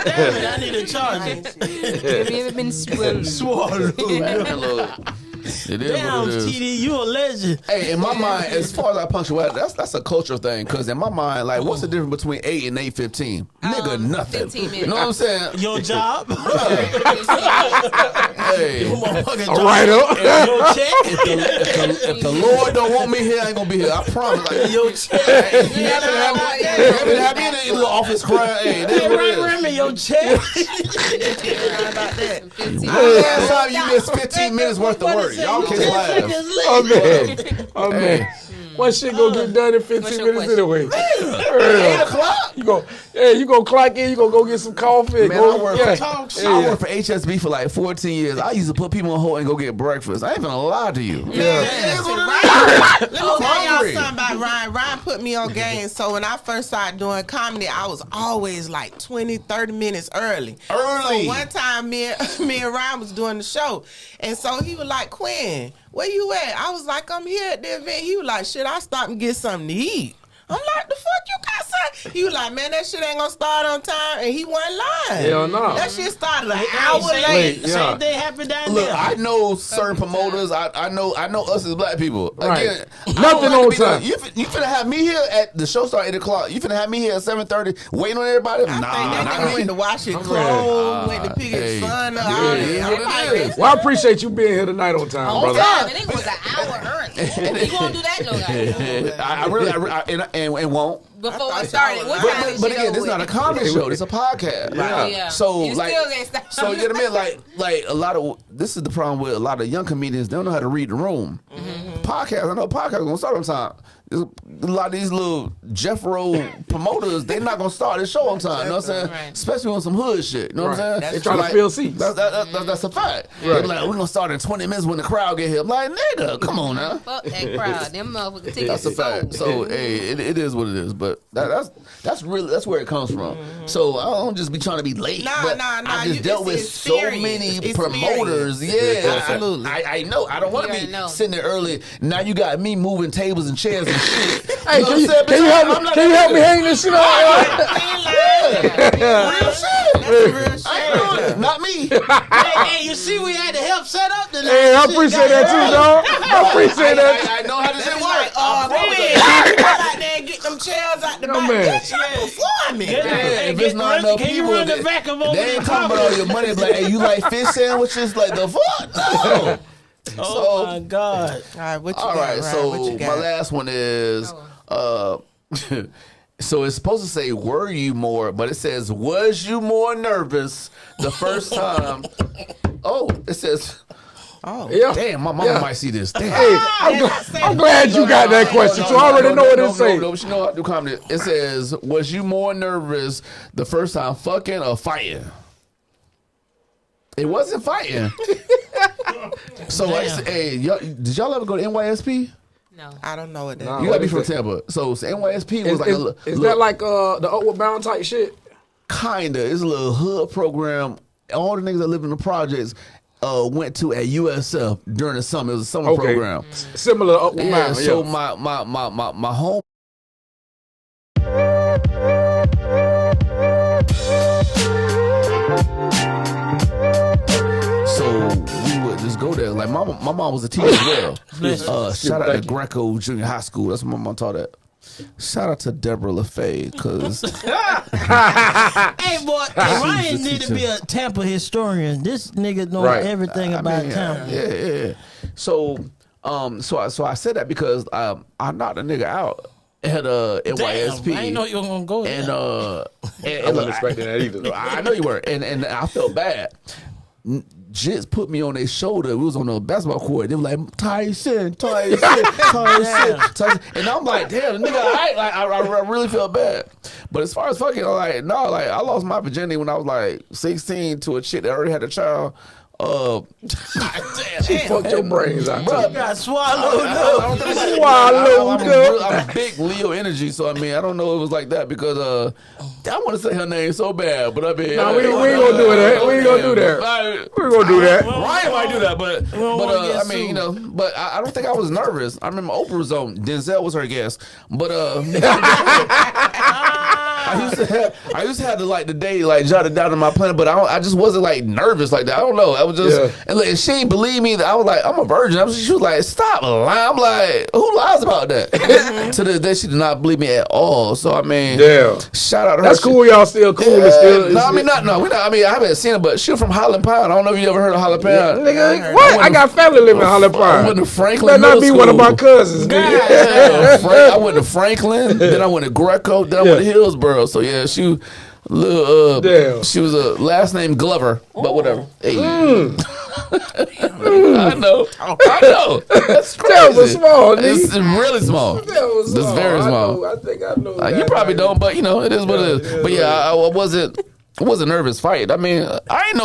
it, I need to charge it. Have you ever been swallowed? Look, it is Damn, what it is. TD, you a legend. Hey, in my mind, as far as our punctuality, that's a cultural thing. Because in my mind, like, what's the difference between 8 and 8:15? Nigga, nothing. 15 minutes. You know what I'm saying? Your job? Hey, Your motherfucking job. Right up. Your check? if the Lord don't want me here, I ain't gonna be here. I promise. Like, Your check? you have me in the little office crying. Hey, that's Hey, what it is. Remy, your check? About that. Last time you missed 15 minutes worth of work. Y'all kiss laugh. Oh man. Oh man. What shit gonna get done in 15 What's your minutes anyway? 8 o'clock? You go clock in, you gonna go get some coffee. Man, go, I work yeah. I worked for HSB for like 14 years. I used to put people on hold and go get breakfast. I ain't gonna lie to you. Yeah. Let me tell y'all hungry. something about Ryan. Ryan put me on game. So when I first started doing comedy, I was always like 20, 30 minutes early. Early. So one time me and Ryan was doing the show. And so he was like, Quinn, where you at? I was like, I'm here at the event. He was like, shit, I stop and get something to eat. I'm like, the fuck you got something? He was like, man, that shit ain't gonna start on time. And he wasn't lying. Hell no. That shit started an hour late. Yeah. Same thing happened down Look, there. I know certain promoters. I know us as black people. Right. Again, Nothing I don't like to on be time. done. You finna have me here at the show start 8 o'clock. You finna have me here at 7:30 waiting on everybody. I think that Nah, nigga went to wash his clothes, went to pick his son up. all it is that. what I'm it like, is. Well, I appreciate you being here tonight on time, On brother. time. And it was an hour early. You won't do that, no guy. I really and won't. Before I we thought started, y'all what was time lying. did But you again, go this is not a with? comedy show. This is a podcast. Yeah. Yeah. So You like, still ain't stop. so you know what I mean? Like a lot of this is the problem with a lot of young comedians. They don't know how to read the room. Podcasts, I know podcasts gonna start on time. There's a lot of these little Jeff Rowe promoters, they're not gonna start this show on time. You know what I'm saying? Right. Especially on some hood shit. You know what I'm saying? They trying to fill seats. That's a fact. They be like, we're gonna start in 20 minutes when the crowd get here. I'm like, nigga, come on now. Fuck that crowd. Them motherfucking tickets. That's a fact. So hey, it is what it is. But that's where it comes from. So I don't just be trying to be late. Nah, but nah, I just dealt with it's so experience. many It's promoters. experience. Yeah, Absolutely. I know. I don't want You to already be know. sitting there early. Now you got me moving tables and chairs and shit. Hey, You know can you, what I'm saying? can you Bitch, help I'm me? not Can you that help me nigga. hang this shit out? Real shit. That's real shit. I ain't doing it. Not me. Hey, you see, we had to help set up tonight. Hey, I Shit appreciate got that too, dog. I appreciate that. I know how this shit It's work. like, I promise Quinn, that. go out there and get them chairs out the No, back. man. Get your performance. Yeah. Hey, if Get it's not run- enough can you people, run the vacuum over they the ain't talking top? about all your money. Like, hey, you like fish sandwiches? Like the fuck? No. Oh my God. All right, what you All got, right, Ryan? so What you my got? last one is, so it's supposed to say, were you more, but it says, was you more nervous the first time? Oh, it says, Oh, damn, my mama might see this. Damn. Hey, I'm glad you got that question, so I already know what it say. No, but you know what? Do comedy. It says, was you more nervous the first time fucking or fighting? It wasn't fighting. So, like, hey, did y'all ever go to NYSP? No. I don't know what that Nah. is. You gotta be What from is it? Tampa. So NYSP was like Is that like the Upward Bound type shit? kinda? It's a little hood program. All the niggas that live in the projects went to at USF during the summer. It was a summer program. Similar to Upward Yeah. Bound. So Yeah. my home. So we would just go there. Like my mom was a teacher as well. Shout out to Greco Junior High School. That's what my mom taught at. Shout out to Deborah LaFay, cause Hey, boy, Ryan need to be a Tampa historian. This nigga know Right. everything about Tampa. yeah. So I said that because I knocked a nigga out at NYSP. Damn, I didn't know you were gonna go there. And I wasn't expecting that either. I know you were, and I felt bad. Jits put me on their shoulder. We was on the basketball court. They were like, Tyson. And I'm like, damn, nigga, I really felt bad. But as far as fucking, I lost my virginity when I was like 16 to a chick that already had a child. She fucked your brains out. You got swallowed. I'm big Leo energy, so I mean, I don't know if it was like that because I want to say her name so bad, but I mean, no, we ain't gonna do that. We ain't gonna do that. We're gonna do that. Ryan might do that, but I mean, you know, but I don't think I was nervous. I remember Oprah was on. Denzel was her guest, but I used to have to like the day like jotted down in my planner, but I just wasn't like nervous like that. I don't know. I was just and like, she ain't believe me that I was like, I'm a virgin. She was like, stop lying. I'm like, who lies about that? To this day, she did not believe me at all. So I mean, shout out to her. That's cool. Y'all still cool. Yeah. Still, no, I mean not. No, we not. I mean I haven't seen her, but she was from Holland Pound. I don't know if you ever heard of Holland Pound. Nigga, what? I got family living in Holland Pine. I went to Franklin. That not be one of my cousins, nigga. I went to Franklin, then I went to Greco, then I went to Hillsboro. So yeah, she was a last name Glover, but whatever. Hey. I know. That's crazy. That was small, nigga. It's really small. That was small. It's very small. I think I know. You probably don't, but you know it is what it is. But yeah, I wasn't nervous fight. I mean, I ain't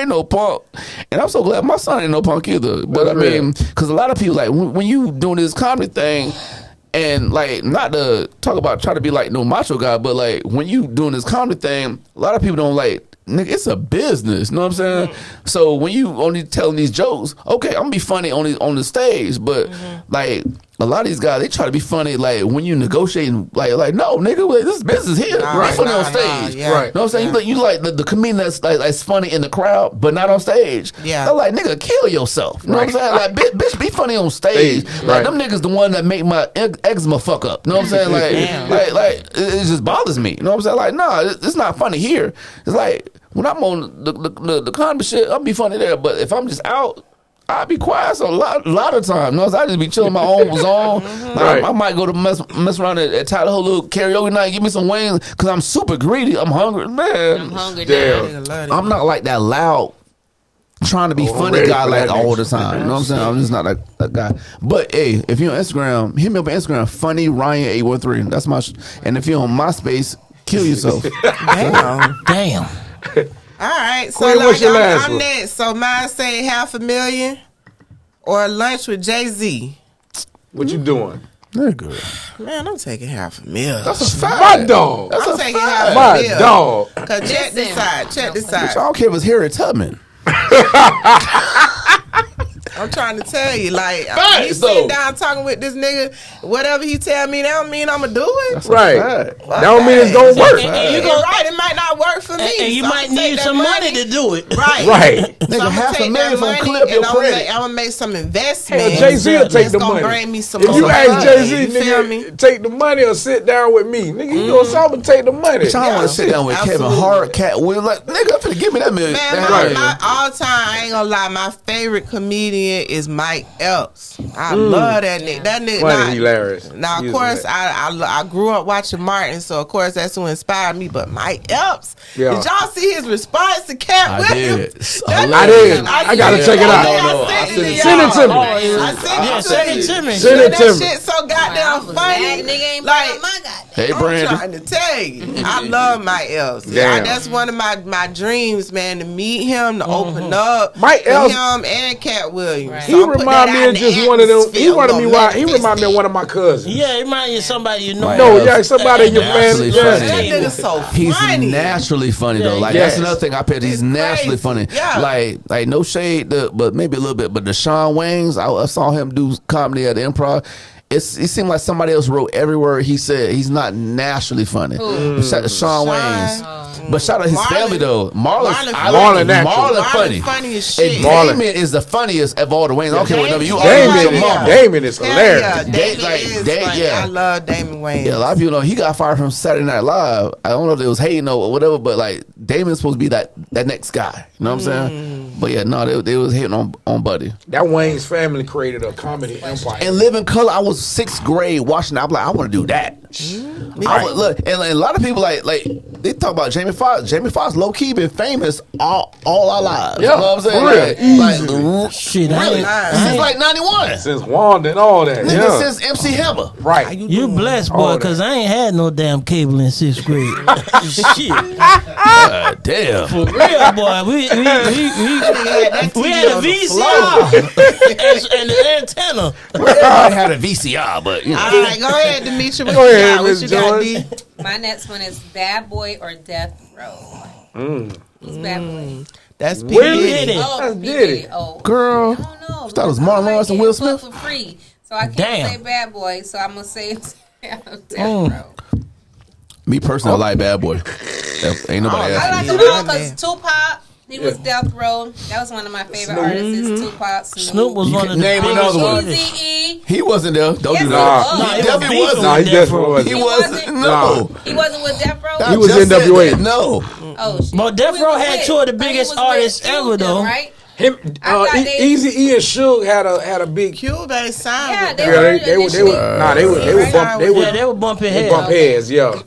no punk, and I'm so glad my son ain't no punk either. But I mean, because a lot of people like when you doing this comedy thing. And like, not to talk about try to be like no macho guy, but like when you doing this comedy thing, a lot of people don't like, nigga, it's a business. You know what I'm saying? So when you only telling these jokes, okay, I'm gonna be funny on the stage, but like a lot of these guys, they try to be funny like when you negotiating, like no, nigga, this is business here. Be funny on stage. Yeah. Right. You know what I'm saying? You like the comedian that's funny in the crowd, but not on stage. Yeah. They're like, nigga, kill yourself. You know what I'm saying? Like, bitch, be funny on stage. Like, them niggas the one that make my eczema fuck up. You know what I'm saying? Like, it just bothers me. You know what I'm saying? Like, nah, it's not funny here. It's like, when I'm on the comedy shit, I'll be funny there. But if I'm just out, I'll be quiet. So a lot of times, you know, I just be chilling my own zone. Like, I might go to mess around at Tyler Ho little karaoke night, give me some wings, because I'm super greedy. I'm hungry, man. I'm hungry Damn. now. I'm not like that loud, trying to be funny guy like all the time. You know what I'm saying? I'm just not that guy. But hey, if you're on Instagram, hit me up on Instagram, funny Ryan813. That's my. And if you're on MySpace, kill yourself. Damn. All right, so Quinn, what's your last I'm one? next. So mine say $500,000 or lunch with Jay-Z. What you doing? Nigga. Man, I'm taking $500,000. That's a fact. My dog. That's I'm a taking fact. My $500,000. dog. Cause check this out. Check this I out. don't care if it's Harriet Tubman. I'm trying to tell you, like, Facts, he sitting though. down talking with this nigga. Whatever he tell me, that don't mean I'ma do it. Right. Fact. That don't mean it's gonna work. And You go right, it might not work for me. And you so might I'ma take need that some money to do it. Right. Right. So I'm half a take million that from money clip your and I'm credit. gonna make some investment. Hell, Jay-Z will take that's the gonna money. bring me some If you more ask money, Jay-Z, you feel me? nigga, take the money or sit down with me. Nigga, you know something, take the money. I don't want to sit down with Kevin absolutely. Hart, Cat Will. Like, nigga, I'm finna give me that million. Man, Right. my all time, I ain't gonna lie, my favorite comedian is Mike Epps. I love that nigga. That nigga, Funny, hilarious. Now, He of is course, hilarious. I grew up watching Martin, so of course that's who inspired me. But Mike Epps, Yeah. did y'all see his response to Cat I Williams? did. That I nigga- did. I gotta seen check it out. I Send it y'all. to me. I sent Yeah, it send to it to you. me. Send it to That me. shit so I goddamn was funny. mad nigga ain't Like, bring up my goddamn. Hey, I'm Brandon. trying to tell you, I love Mike Epps. Damn. That's one of my dreams, man, to meet him, to open up Mike to Epps- him and Cat Williams. Right. So He I'm putting remind that me out of in the just one of them. He atmosphere. wanted me. I'm gonna He remind me of one of my cousins. Yeah, it reminds you of somebody you know. No, yeah, somebody in your Naturally family. funny. That Yeah. nigga so He's funny. naturally funny though. Like Yes. that's another thing I bet he's It's naturally crazy. funny. Yeah. Like no shade, but maybe a little bit. But Deshaun Waynes, I saw him do comedy at the Improv. It seemed like somebody else wrote every word he said. He's not naturally funny. Sean Waynes. But shout out his Marlon- family though. Marlon natural. Funny. funny as And shit. Damien is the funniest of all the Waynes. I don't care what number you Damien, are. Damien is Hell hilarious. yeah, Damien like, is Dame- funny. yeah. I love Damon Wayans. Yeah, a lot of people know he got fired from Saturday Night Live. I don't know if they was hating or whatever, but like Damon's supposed to be that next guy. You know what I'm saying? But yeah, no, they was hitting on Buddy. That Wayne's family created a comedy empire. And Living Color, I was 6th grade watching that. I'm like, I want to do that. Look, and a lot of people like they talk about Jamie Foxx. Jamie Foxx low key been famous all our lives. Yeah, you know what I'm saying? Like, Shit, really, since like 91. Since Wanda and all that. Nigga, Yeah. since MC Hammer. Right. You blessed, boy, because I ain't had no damn cable in 6th grade. Shit. God damn. For real, boy. We had a VCR and the antenna. Everybody had a VCR, but you know. All right, go ahead, Demetria. Go ahead, What Miss you got, Joyce. D? My next one is Bad Boy or Death Row. Who's Bad Boy? That's P. Really? Diddy. Oh, That's P. Diddy. Diddy. Oh, Girl. I don't know. Thought it was Martin Lawrence and Will Smith? For free, so I can't Damn. say Bad Boy. So I'm gonna say Death Row. Me personally, I like Bad Boy. Ain't nobody I asking like me. them all because Tupac, he was Death Row. That was one of my favorite artists. Is Tupac. Snoop was You one can of the name biggest another one. artists. Eazy-E. He wasn't there. Don't Yes, do he that. was. No, He it was definitely beefing wasn't. Nah, he with definitely Death Row. wasn't. He He wasn't. wasn't? No. He wasn't with Death Row. I He was just said NWA. that. No. Oh shit. But Death Who Row was had with? two of the But he biggest was with artists Cube ever, them, though. Right? Him, I thought they- Eazy-E and Suge had a big. Cube ain't signed Yeah, with they them. were. Yeah, they Yeah, would they were bumping bump heads. heads, yeah.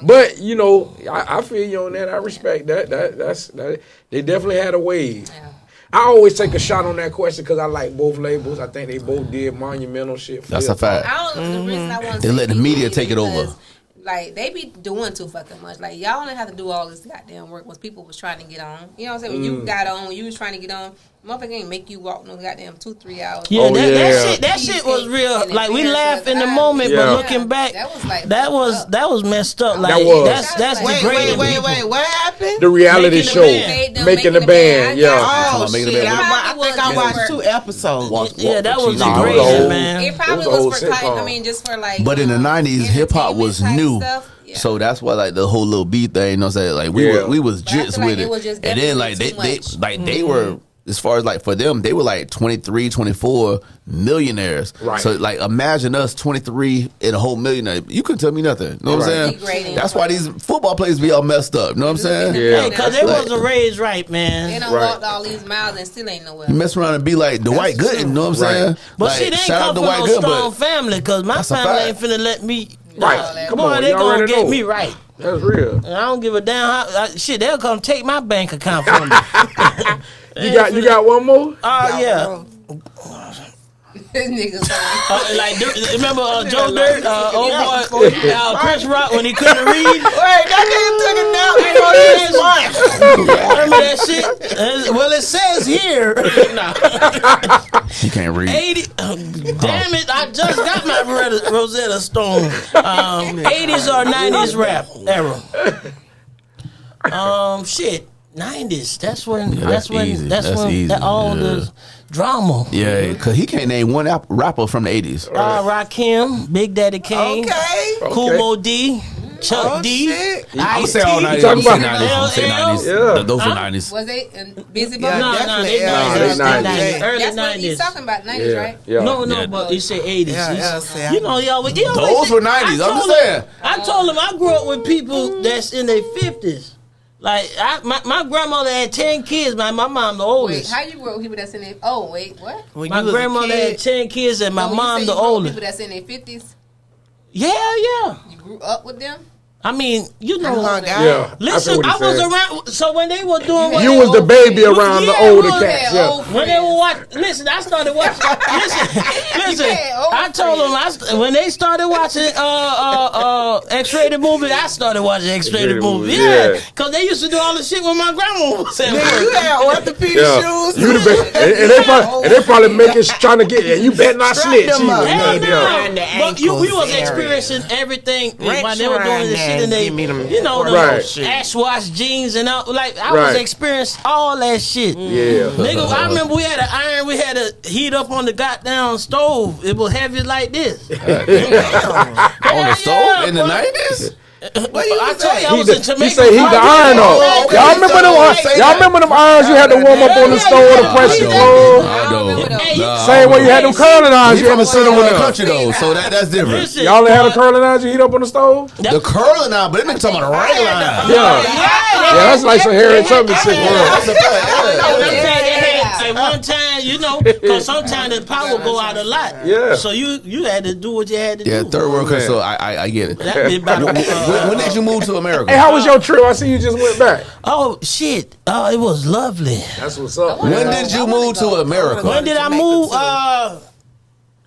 But you know, I feel you on that. I respect that. That's they definitely had a wave. Yeah. I always take a shot on that question because I like both labels. I think they both did monumental shit. For That's hip a fact. I don't know the reason I want to They let the media take it over. Like, they be doing too fucking much. Like, y'all don't have to do all this goddamn work when people was trying to get on. You know what I'm saying? When you got on, when you was trying to get on, motherfucker ain't make you walk no goddamn 2-3 hours. Yeah, Oh, that shit was real. And Like, we it laugh in the was- moment, Yeah. but looking back, That was like that was messed up. Like, was. that's Wait, degrading wait, people. wait. What happened? The reality Making the show, band. making the band, yeah. Oh, Talking about shit. making the I think I watched band. 2 episodes. Yeah, that was Nah, it was degrading, old. man. It probably It was a whole was for sitcom. I mean, just for like. But in the 90s, hip hop was entertainment new. type stuff. Yeah. So that's why like the whole little beat thing, you know what I'm saying? Like we was But I jits feel like with it it. was just And then like definitely they too much. like they were, as far as like for them, they were like 23, 24 millionaires. Right. So like imagine us 23 and a whole millionaire. You couldn't tell me nothing. You know what I'm Right. saying? Degrading. That's why these football players be all messed up. You know what I'm saying? Yeah. Hey, because they wasn't raised right, man. They done Right. walked all these miles and still ain't nowhere. You mess around and be like Dwight Gooden, you know what I'm Right. saying? But like, see, they ain't shout out come to from Dwight no Gooden, strong but family, because my That's a family fact. ain't finna let me. Right. Come Boy, on, they y'all gonna already get know. me right. That's real. And I don't give a damn how. Shit, they'll come take my bank account from me. You got one more? Oh, yeah. This nigga's Like, remember Joe Dirt, old boy, Chris Rock, when he couldn't read? Wait, that nigga took it down. Remember that shit? Well, it says here. Nah. he can't read. 80. Damn it, I just got my Rosetta Stone. 80s or 90s rap era. Shit. 90s. That's when. Yeah, that's that's when. easy. That's That's when. easy. All the drama. Yeah, because he can't name one rapper from the 80s. Rakim, Big Daddy Kane, Okay. Kumo D, Chuck Oh, D. shit. I'm Ice-T. saying all 90s. talking I'm saying about- 90s. I'm saying 90s. Yeah. Those were Huh? 90s. Was they Busy Yeah, Bee? No, definitely, they yeah. 90s. They 90s. Early That's what he's 90s. talking about, 90s, Yeah. right? Yeah. No, Yeah. but he said 80s. Yeah, He's- you know, y'all. Those were 90s. I'm just saying. I told him I grew up with people that's in their 50s. Like my grandmother had 10 kids. My mom the Wait, oldest. how you grew up with people that's in their... Oh, wait, what? When My you was a grandmother kid, had 10 kids and my No, when you mom say the you grew up with oldest. people that's in their 50s? Yeah. You grew up with them? I mean, you know. hung out. Yeah. Listen, I was around. So when they were doing, You You had was the old baby friends. around the Yeah, older well, cats. Yeah, Yeah. old when they were friends. watching, listen, I started watching. Listen, had old I told them when they started watching X-rated movie, I started watching X-rated X-rated movie. movie, Yeah, yeah. because they used to do all the shit when my grandma was at Nigga, work. you had orthopedic Yeah. shoes. You the best. And they probably making trying to get. You better not Strap snitch. them up. either. Hell Yeah. no. Around the But we ankles was area. experiencing everything Wrench while they were doing around this there shit in and they, give me them you know, the Right. ash wash jeans and all. Like I was Right. experiencing all that shit. Yeah. Nigga, I remember we had an iron, we had to heat up on the goddamn stove. It was heavy like this. On the stove in the 90s? I told you I He was the- in Jamaica. he say he the iron Oh, off. okay. Y'all remember them? Y'all remember them irons you had to warm up on the stove to press your clothes? I don't. Hey, Same way you had them curling irons You you had from to a sit city on. in the country though, so that's different. Listen, Y'all had a curling irons you heat up on the stove? The curling now, but they been talking about a regular iron. Yeah. Yeah, that's like some Harriet Tubman shit. That's bro. a fact, yeah. I'm saying at one time, because sometimes the power go out a lot. Yeah. So you had to do what you had to do. Yeah, third world country. So I get it. That be about When did you move to America? Hey, how was your trip? I see you just went back. Oh shit! It was lovely. That's what's up. When did you move to America? When did I move?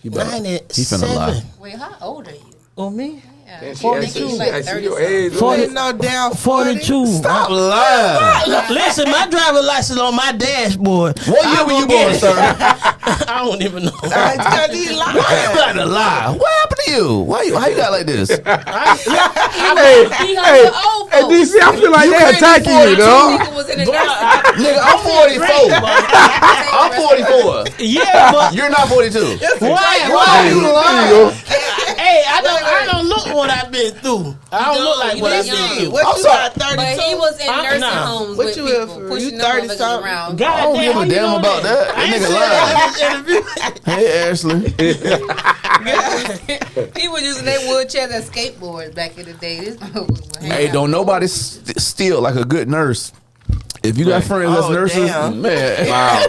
He finna 97. lie. Wait, how old are you? Oh me? Man, she 42. I see your age. 40. No damn 42. Stop lying. Listen, my driver license on my dashboard. What year were you born, sir? I don't even know. Because he lying. You got to lie. What happened to you? How you got like this? Hey, He got hey, the old hey, folks. DC, I feel like they're attacking you, dog. Nigga was in the nursing. Nigga, I'm 44. I'm 44. Yeah, but You're not 42. why you lying? Hey, I don't look what I've been through. I don't look like what I've been through. What I'm you sorry. got, 32? But he was in nursing nah. homes What with you people, in for? pushing You them 30 motherfuckers something? around. I don't give a damn about that. That nigga lying. Hey, Ashley. People using their wheelchairs as skateboards back in the day. This Hey, don't nobody steal like a good nurse. If you got friends that's nurses, damn. man. Wow.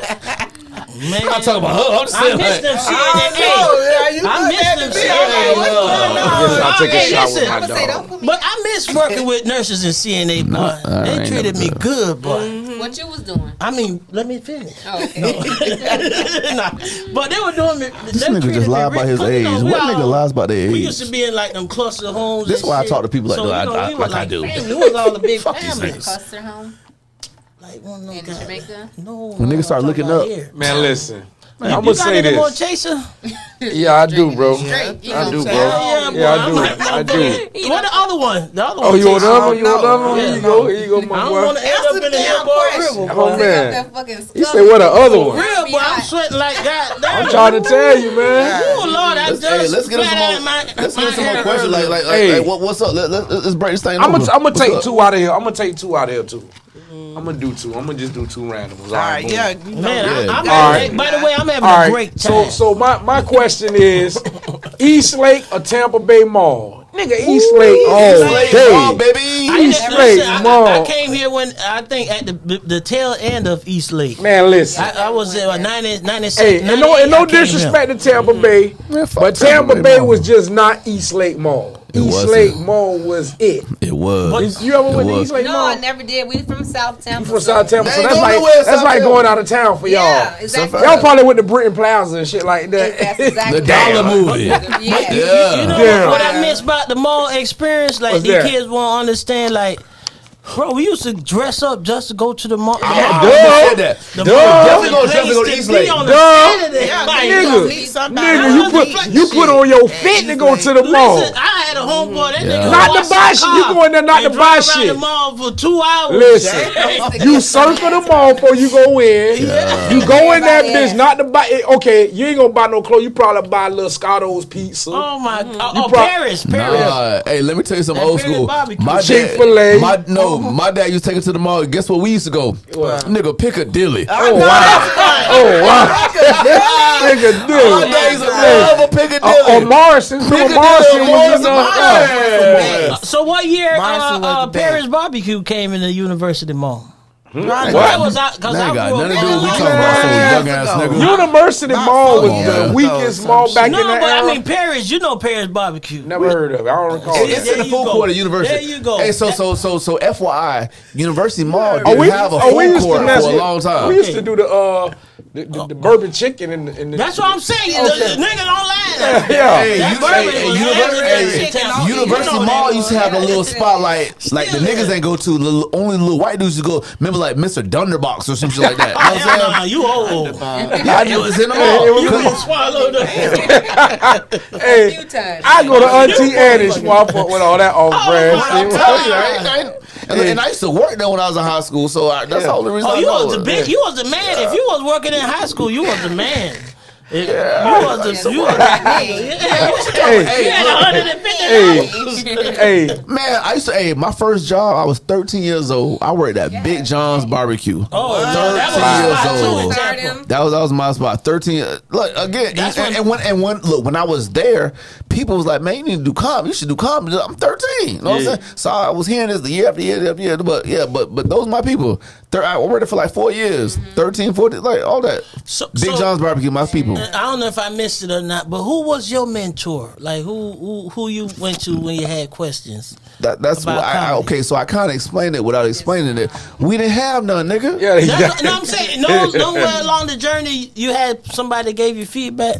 Man, I'm talking about her. I'm just I saying, miss them like, CNA. I miss them CNA. I'll take a Hey, shot listen, with my I'm gonna say, dog. don't put me. But I miss working with nurses and CNA, boy. I They ain't treated never me done. good, boy. What you was doing? I mean, let me finish. Oh, okay. Nah, but they were doing me. This nigga just lied about his age. What nigga lies about their We age? used to be in like them cluster homes. This is and why I shit. talk to people like that. we were Like I do. Family. We was all a big Fuck these family. niggas. Cluster home Like one of them in guys. Jamaica. No, When niggas start looking up. Man, listen. Man, I'm you gonna got say any more this. chaser? Yeah, I do, bro. Straight. You I know do, what bro. I'm saying? Yeah, I boy, do. I'm like, I do. What the other one? The other one. Oh, you want chaser. another one? You want another one? Yeah. Here you go. Here you go, I my don't boy. want to end Answer up in the the damn Hillboy question. River. Oh, boy. man. That fucking He stuff. said, what the other one? Real boy, I'm sweating like goddamn. I'm trying to tell you, man. Oh Lord, I just Let's get flat out let's get some more hair questions. earlier. Like, what's up? Let's break this thing I'm over. gonna What's take up? two out of here. I'm gonna take two out of here too. I'm gonna do two. I'm gonna just do two randoms. All right, boom. yeah. You know, Man, Yeah. I'm All having, right. by the way, I'm having All a right. great time. So my question is, East Lake or Tampa Bay Mall? Nigga, East Lake all Slave day. ball, baby. East Listen, Lake I Mall. came here when I think at the tail end of East Lake. Man, listen. I was there 96. Hey, and no disrespect to Tampa Bay, Man, fuck but Tampa Bay Mall. was just not East Lake Mall. It East wasn't. Lake Mall was it. It was. You ever It went to was. East Lake No, Mall? I never did. We from South Tampa. From South Tampa, so Man, that's go like nowhere in that's South like Tampa. going out of town for y'all. Yeah, exactly. Y'all probably went to Britain Plaza and shit like that. That's exactly The dollar movie. Yeah. Yeah. You know Yeah. what I miss about the mall experience? Like What's these that? kids won't understand. Like, bro, we used to dress up just to go to the mall. I Duh. said that. The Duh. mall Definitely was gonna the go to place East be Lake. on the Duh. Saturday. Yeah, Like, you nigga. gonna meet somebody. Nigga, you put on your fit to go to the mall. Listen, I had a homeboy. That nigga Not wash to buy his shit. You car going there not and to buy drive around shit. the mall for 2 hours. Listen, you circle the mall before you go in. You go in that bitch not to buy it. Okay, you ain't gonna buy no clothes. You probably buy a little Scotto's pizza. Oh my God! You Oh, prob- Paris. Nah, hey, let me tell you something That old Perry school. barbecue. My dad, Chick-fil-A. my dad used to take us to the mall. Guess where we used to go? What? Nigga, Piccadilly. Oh wow! Oh wow! Nigga, My dude. dad used to love a Piccadilly. Oh, Morrison. Remember Morrison was in Yeah. So what year Marshall was the Paris best. Barbecue came in the University Mall? Right. That was out because That I ain't got grew nothing up. to do with we Man. talking about some young ass Years nigga. ago. University Mall was Yeah. the weakest mall back in No, the but era. I mean Paris. You know Paris Barbecue. Never heard of it. I don't recall It's that. in the you food go. court of University. There you go. Hey, so FYI, University Mall Oh, didn't have a we food used court to for a mess with- long time. We used to do the bourbon chicken and the That's what I'm saying. Okay. The nigga don't lie. yeah. Hey, That bourbon was University, everything. University You know Mall that. used to have a little spotlight, like the niggas ain't go to. Only little white dudes used to go. Remember, like Mr. Dunderbox or some shit like that. You know what Hell I'm no, you old. saying? Yeah, it was in the mall. You been swallowed up. Hey, few times. I go to Auntie Annie's while I fuck with all that off brand I'm shit. telling you, and I used to work there when I was in high school, so that's the only reason Oh, I you know was the it. big. You was the man. If you was working in high school, you was the man. You was the. You was the Hey, $150. hey, Man, I used to. Hey, my first job, I was 13 years old. I worked at Big John's Barbecue. Oh, that 13 years was old. my Start too. him. That was my spot. 13. Look again, That's when I was there, people was like, "Man, you need to do comedy. You should do comedy." I'm 13. You know what I'm saying? So I was hearing this the year after year after year. But those my people. I worked there for like 4 years, 13, 14, like all that. Big John's Barbecue, my people. I don't know if I missed it or not, but who was your mentor? Like who you went to when you had questions? That's why okay. So I kind of explained it without explaining it. We didn't have none, nigga. No, I'm saying nowhere along the journey you had somebody that gave you feedback.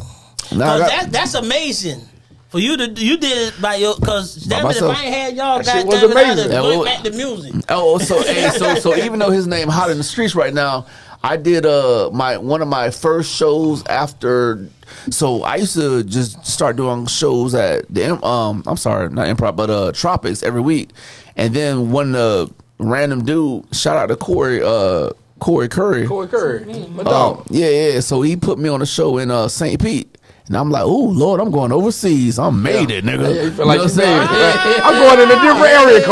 That's amazing. For you did it by your, because if I ain't had y'all, that was amazing. Going back to music. So even though his name hot in the streets right now, I did one of my first shows after. So I used to just start doing shows at the I'm sorry, not Improv, but Tropics every week, and then one random dude, shout out to Corey Curry. Yeah. So he put me on a show in St. Pete. And I'm like, oh, Lord, I'm going overseas. I'm made it, nigga. Yeah, you feel like you made it. I'm going in a different area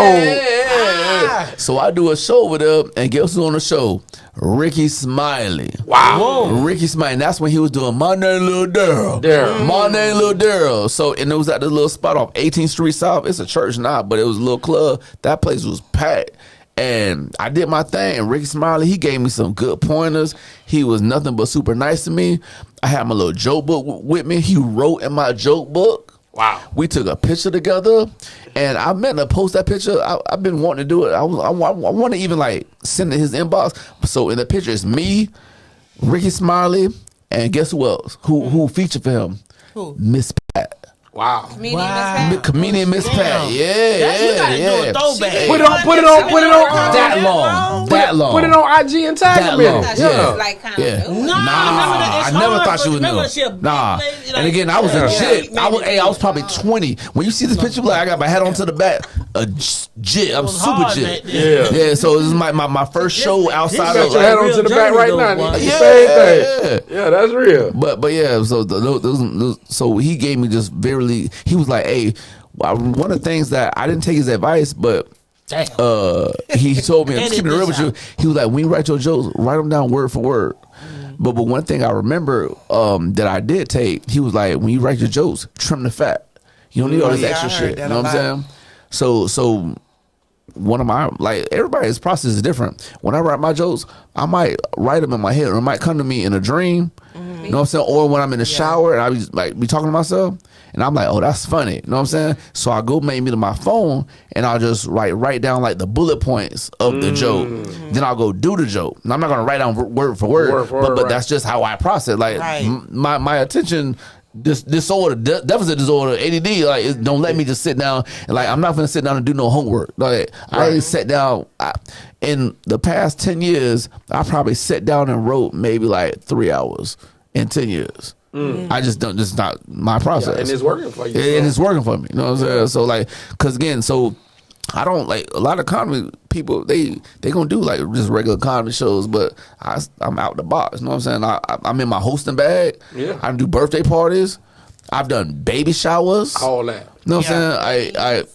code. So I do a show with him, and guess who's on the show? Ricky Smiley. Wow. Whoa. Ricky Smiley. And that's when he was doing My Name Lil Daryl. My Name Lil Daryl. So, and it was at the little spot off 18th Street South. It's a church now, but it was a little club. That place was packed. And I did my thing, and Ricky Smiley, he gave me some good pointers. He was nothing but super nice to me. I had my little joke book with me. He wrote in my joke book. Wow. We took a picture together, and I meant to post that picture. I've been wanting to do it. I want to even like send it his inbox. So in the picture, it's me, Ricky Smiley, and guess who else? Who featured for him? Who? Miss Pat. Wow. Comedian Miss Pat. Yeah. Put it on. That long. Put it on IG and tag him in it. Yeah. I never thought she was new. Nah. And again, I was a jit. I was probably 20. When you see this picture, like I got my head on to the back. A jit. I'm super jit. Yeah. So this is my first show outside of. You got your head on to the back right now. Same thing. Yeah, that's real. But yeah. So he gave me just very. He was like, hey, one of the things that I didn't take his advice, but he told me, I'm just keeping it real with you. He was like, when you write your jokes, write them down word for word. But one thing I remember that I did take, he was like, when you write your jokes, trim the fat. You don't need all this extra shit. You know what I'm saying? So one of my, like, everybody's process is different. When I write my jokes, I might write them in my head, or it might come to me in a dream. You know what I'm saying? Or when I'm in the shower and I be talking to myself, and I'm like, oh, that's funny. You know what I'm saying? So I go maybe to my phone and I'll just write down like the bullet points of the joke. Then I'll go do the joke. And I'm not gonna write down word for word, but that's just how I process. Like my attention disorder, deficit disorder, ADD, like it don't let me just sit down and like I'm not gonna sit down and do no homework. Like I ain't sat down. In the past 10 years, I probably sat down and wrote maybe like 3 hours in 10 years. I just don't. This is not my process, and it's working for you. And it's working for me. You know what I'm saying? So like, cause again, so I don't like a lot of comedy people. They gonna do like just regular comedy shows, but I'm out the box. You know what I'm saying? I'm in my hosting bag. Yeah. I do birthday parties. I've done baby showers. All that. You know what I'm saying?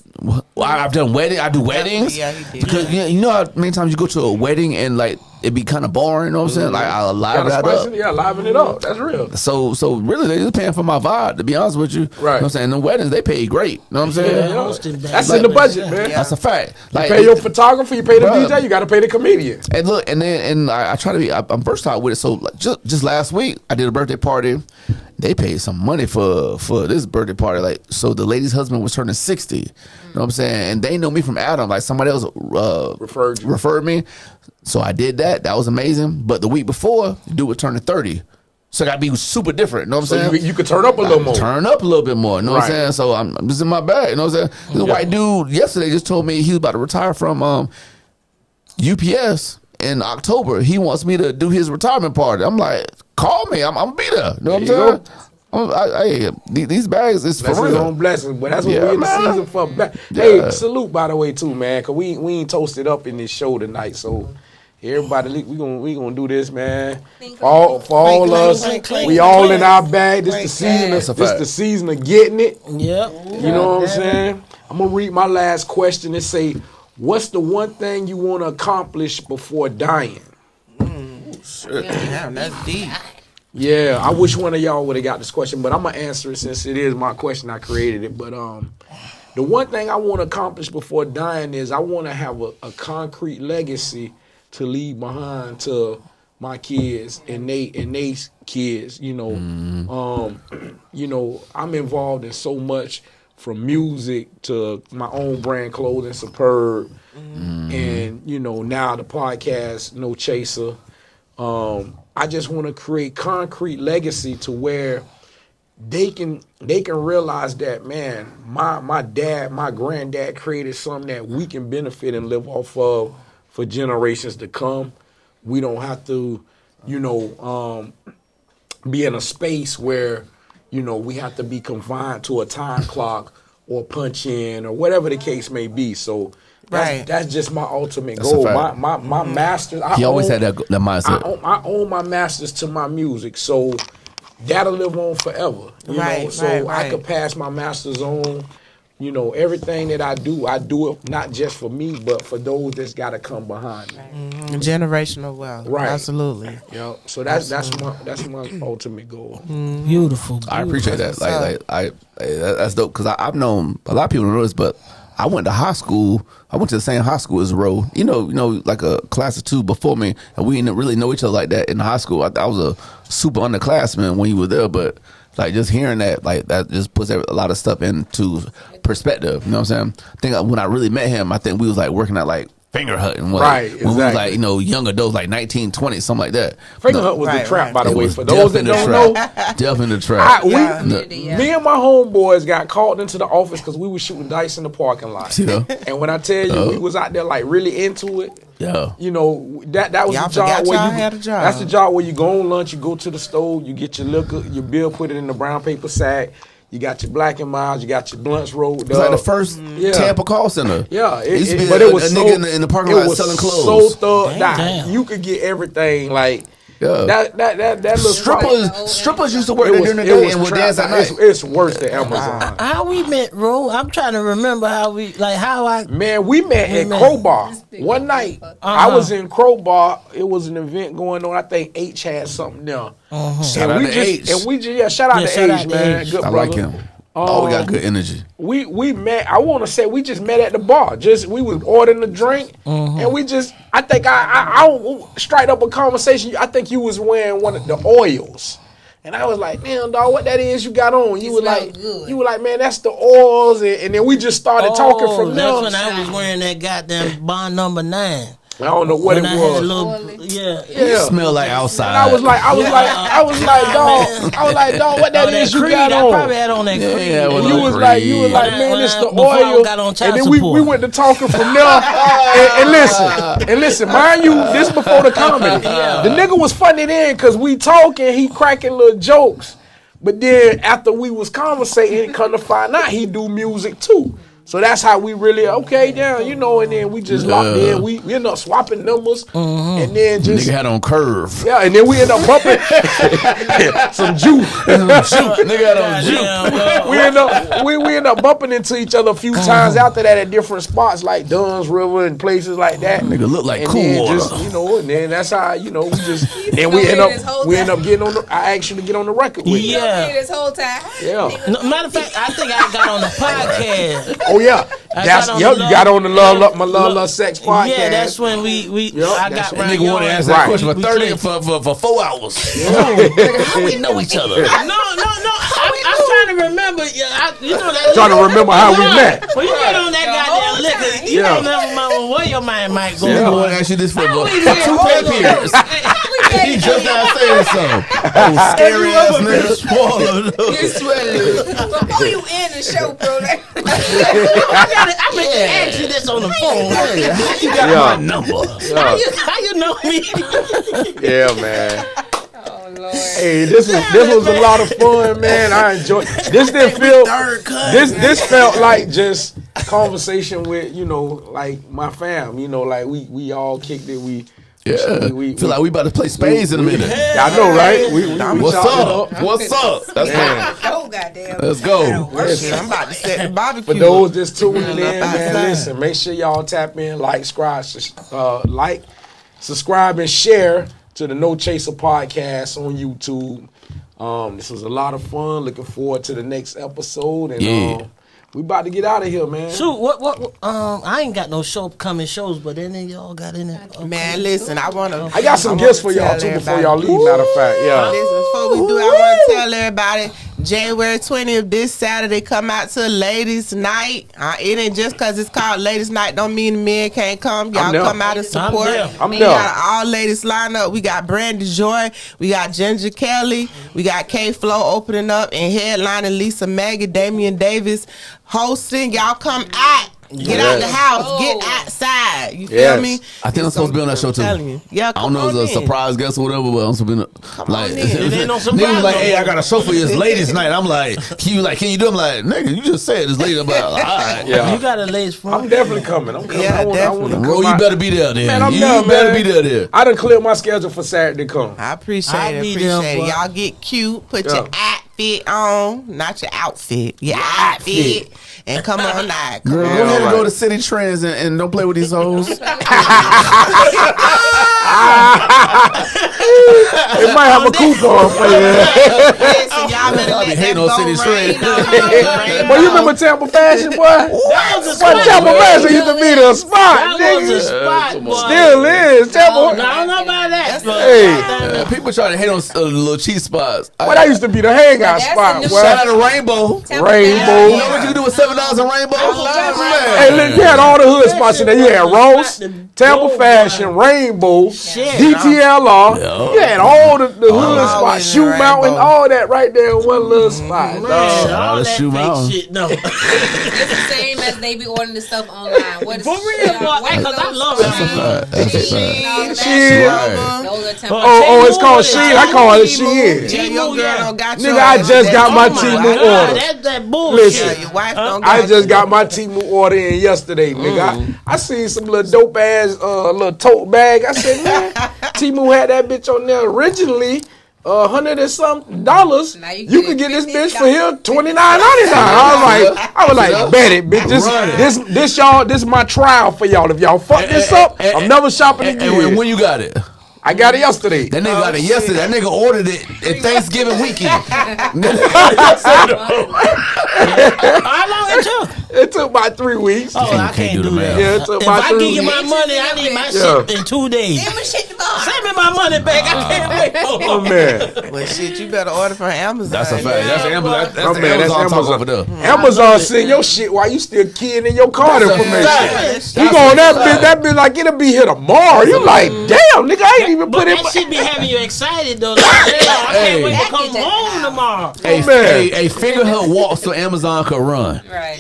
I've done wedding. I do weddings. Yeah, he did. Because you know how many times you go to a wedding and like it be kind of boring. You know what I'm saying? Like I liven that up. Yeah, liven it up. That's real. So really, they just paying for my vibe. To be honest with you, right? You know what I'm saying? The weddings they pay great. You know what I'm saying? That's like, in the budget, man. That's a fact. Like, you pay your photographer, you pay the DJ, you got to pay the comedian. And look, and I try to be. I'm versatile with it. So like, just last week, I did a birthday party. They paid some money for this birthday party. Like, so the lady's husband was turning 60. You know what I'm saying? And they know me from Adam. Like somebody else referred me. So I did that. That was amazing. But the week before, the dude was turning 30. So I got to be super different. You know what I'm saying? You could turn up a little more. Turn up a little bit more. You know what I'm saying? So I'm just in my bag. You know what I'm saying? This white dude yesterday just told me he was about to retire from UPS in October. He wants me to do his retirement party. I'm like, call me. I'm going to be there. You know what I'm saying? These bags is for real. On blessings, but that's what we're in the season for. Hey, salute by the way too, man, because we ain't toasted up in this show tonight. So everybody, we gonna do this, man. For all us, we all in our bag. This the season. This the season of getting it. Yep. You know what I'm saying? I'm gonna read my last question and say, what's the one thing you want to accomplish before dying? Damn, that's deep. Yeah, I wish one of y'all would have got this question, but I'm going to answer it since it is my question. I created it. But the one thing I want to accomplish before dying is I want to have a concrete legacy to leave behind to my kids and they kids, you know. You know, I'm involved in so much from music to my own brand clothing, Superb, and you know, now the podcast, No Chaser. I just want to create concrete legacy to where they can realize that, man, my dad, my granddad created something that we can benefit and live off of for generations to come. We don't have to, you know, be in a space where, you know, we have to be confined to a time clock or punch in or whatever the case may be. So that's just my ultimate goal. My masters. He always had that mindset. I own my masters to my music, so that'll live on forever. You know, so I could pass my masters on. You know, everything that I do it not just for me, but for those that's got to come behind me. Generational wealth. Right. Absolutely. Yeah. So that's my ultimate goal. Beautiful. I appreciate that. That's dope because I've known a lot of people know this, but I went to high school. I went to the same high school as Ro. You know, like a class or two before me, and we didn't really know each other like that in high school. I was a super underclassman when you were there, but like just hearing that, like that just puts a lot of stuff into perspective. You know what I'm saying? I think when I really met him, I think we was like working at like Finger Hut and right, exactly. When we was like, you know, young adults, like 19, 20, something like that. Finger Hut was the trap, by the way. For those that don't know, definitely the trap. Me and my homeboys got called into the office because we were shooting dice in the parking lot. Yeah. And when I tell you, we was out there like really into it. Yeah. You know, that was the job where that's the job where you go on lunch, you go to the stove, you get your liquor, your bill, put it in the brown paper sack. You got your Black and Miles, you got your blunts rolled up. It was like the first Tampa call center. Yeah, it used to be a nigga in the parking lot selling clothes. So thugged out. You could get everything like. Yeah. That strippers used to work there during the day and would dance at night. It's worse than Amazon. How we met, Ro? I'm trying to remember Man, we met at Crowbar one night. I was in Crowbar. It was an event going on. I think H had something there. Shout out to H. Shout out to H, man. Good brother. I like him. We got good energy. We met. I want to say we just met at the bar. We was ordering a drink, and we just. I think I straight up a conversation. I think you was wearing one of the oils, and I was like, "Damn, dog, what that is you got on?" You were like, "Man, that's the oils," and then we just started talking from there. That's when I was wearing that goddamn Bond number 9. I don't know what it was. Yeah. Smell like outside. And I was like, dog, what that is you got on? I probably had on that creed. And you was like, man, it's the oil. And then we went to talking from there. and listen, mind you, this before the comedy. The nigga was funny then because we talking, he cracking little jokes. But then after we was conversating, come to find out he do music too. So that's how we really you know, and then we just locked in. We end up swapping numbers, and then just nigga had on Curve. Yeah, and then we end up bumping some juice. Nigga had on juice. We end up bumping into each other a few times after that at different spots like Dunn's River and places like that. Nigga look like and cool water. Just, you know, and then that's how we just. Then we end up getting on. I asked you to get on the record with me. Yeah, this whole time. Yeah. Matter of fact, I think I got on the podcast. Oh yeah, you got on the my Love Sex podcast. Yeah, that's when I got around. Nigga want to ask that question for 4 hours. How we know each other? No. I'm trying to remember. Trying to remember how we met. When you get on that goddamn liquor, you don't remember where your mind might go. I want to ask you this for 2 pay periods. He just not saying something. Oh, scary ass nigga. Before you end the show, bro. I meant to ask you this on the phone. How you got my number? How you know me? Yeah, man. Oh Lord. Hey, this was a lot of fun, man. I enjoyed. This didn't feel. This felt like just conversation with like my fam. Like we all kicked it. We feel like we about to play spades in a minute. I know, right? What's up? What's up? That's goddamn. Let's go. I'm about to set the barbecue. For those just tuning in, man, listen. Make sure y'all tap in, subscribe, and share to the No Chaser podcast on YouTube. This was a lot of fun. Looking forward to the next episode, and We about to get out of here, man. Shoot, what? I ain't got no shows, but any of y'all got any? Okay. Man, listen, I got some gifts for y'all too before y'all leave. Matter of fact, yeah. Listen, before we do, I want to tell everybody, January 20th, this Saturday, come out to Ladies Night. It ain't just because it's called Ladies Night, don't mean the men can't come. Y'all come out and support. We got all ladies lined up. We got Brandy Joy, we got Ginger Kelly, we got K-Flo opening up and headlining Lisa Maggie, Damian Davis hosting. Y'all come out. Get out the house. Get outside. You feel me? I think I'm supposed to be on that show too. Yeah, I don't know if it's a surprise guest or whatever, but I'm supposed to be like, it ain't no surprise. Niggas like, hey, I got a show for you. It's ladies' night. I'm like, can you do it? I'm like, nigga, you just said it's ladies' night. All right. Yeah. You got a ladies' front. I'm definitely coming. I'm coming. Yeah, I want to come. Bro, you better be there then. Man, I'm you done, better man. be there. I done cleared my schedule for Saturday to come. I appreciate it. Y'all get cute. Put your outfit on. Not your outfit. Your outfit. And come on now. Girl, go ahead and go to City Trends and don't play with these hoes. It might have a coupon for you. Listen, y'all better let that boat rain. Boy, you remember Tampa Fashion, boy? That was a spot. Tampa Fashion used to be the spot, That was a nigga. spot, boy. Still is. Tampa. I don't know about that. Hey. People try to hate on little cheap spots. Boy, that used to be the hangout spot, boy. Shout out to Rainbow. Rainbow. You know what you can do with $7 in Rainbow? Hey, look, you had all the hood spots in there. You had Rose, Tampa Fashion, Rainbow, DTLR. You had all the hood spots, Shoe Mountain, all that right there in one little spot. All that Shoe fake Mountain. shit, no. It's the same as they be ordering the stuff online. What is For real, boy. Because I love it. That's a fact. Shit. Oh, it's called Shein. I call it Shein. Yeah, your girl don't got Nigga, I just got my Temu order. That's that bullshit. Listen, your wife don't got I just got my Temu order in yesterday, nigga. I seen some little dope ass little tote bag. I said, man, Temu had that bitch on there originally. $100 and something. You could get this bitch for here $29.99. I was like, bet it, bitch. This is my trial for y'all. If y'all fuck this up, I'm never shopping again. And when you got it? I got it yesterday. That nigga got it yesterday. That nigga ordered it at Thanksgiving weekend. How long it took? It took about 3 weeks. Oh, I can't do that. Yeah, it took If about I 3 give you weeks. my money, I need my shit in 2 days. Send me my money back. I can't wait. Oh, man. Well, shit, you better order from Amazon. That's a fact. That's Amazon. Oh, man, that's Amazon talk Amazon. over there. Amazon send your shit while you still keying in your card information. You go on that bitch like it'll be here tomorrow. You like, damn, nigga, I ain't even But put it. that shit be having you excited though. Like, I can't wait to come home tomorrow. A fingerhood walks so Amazon could run. Right.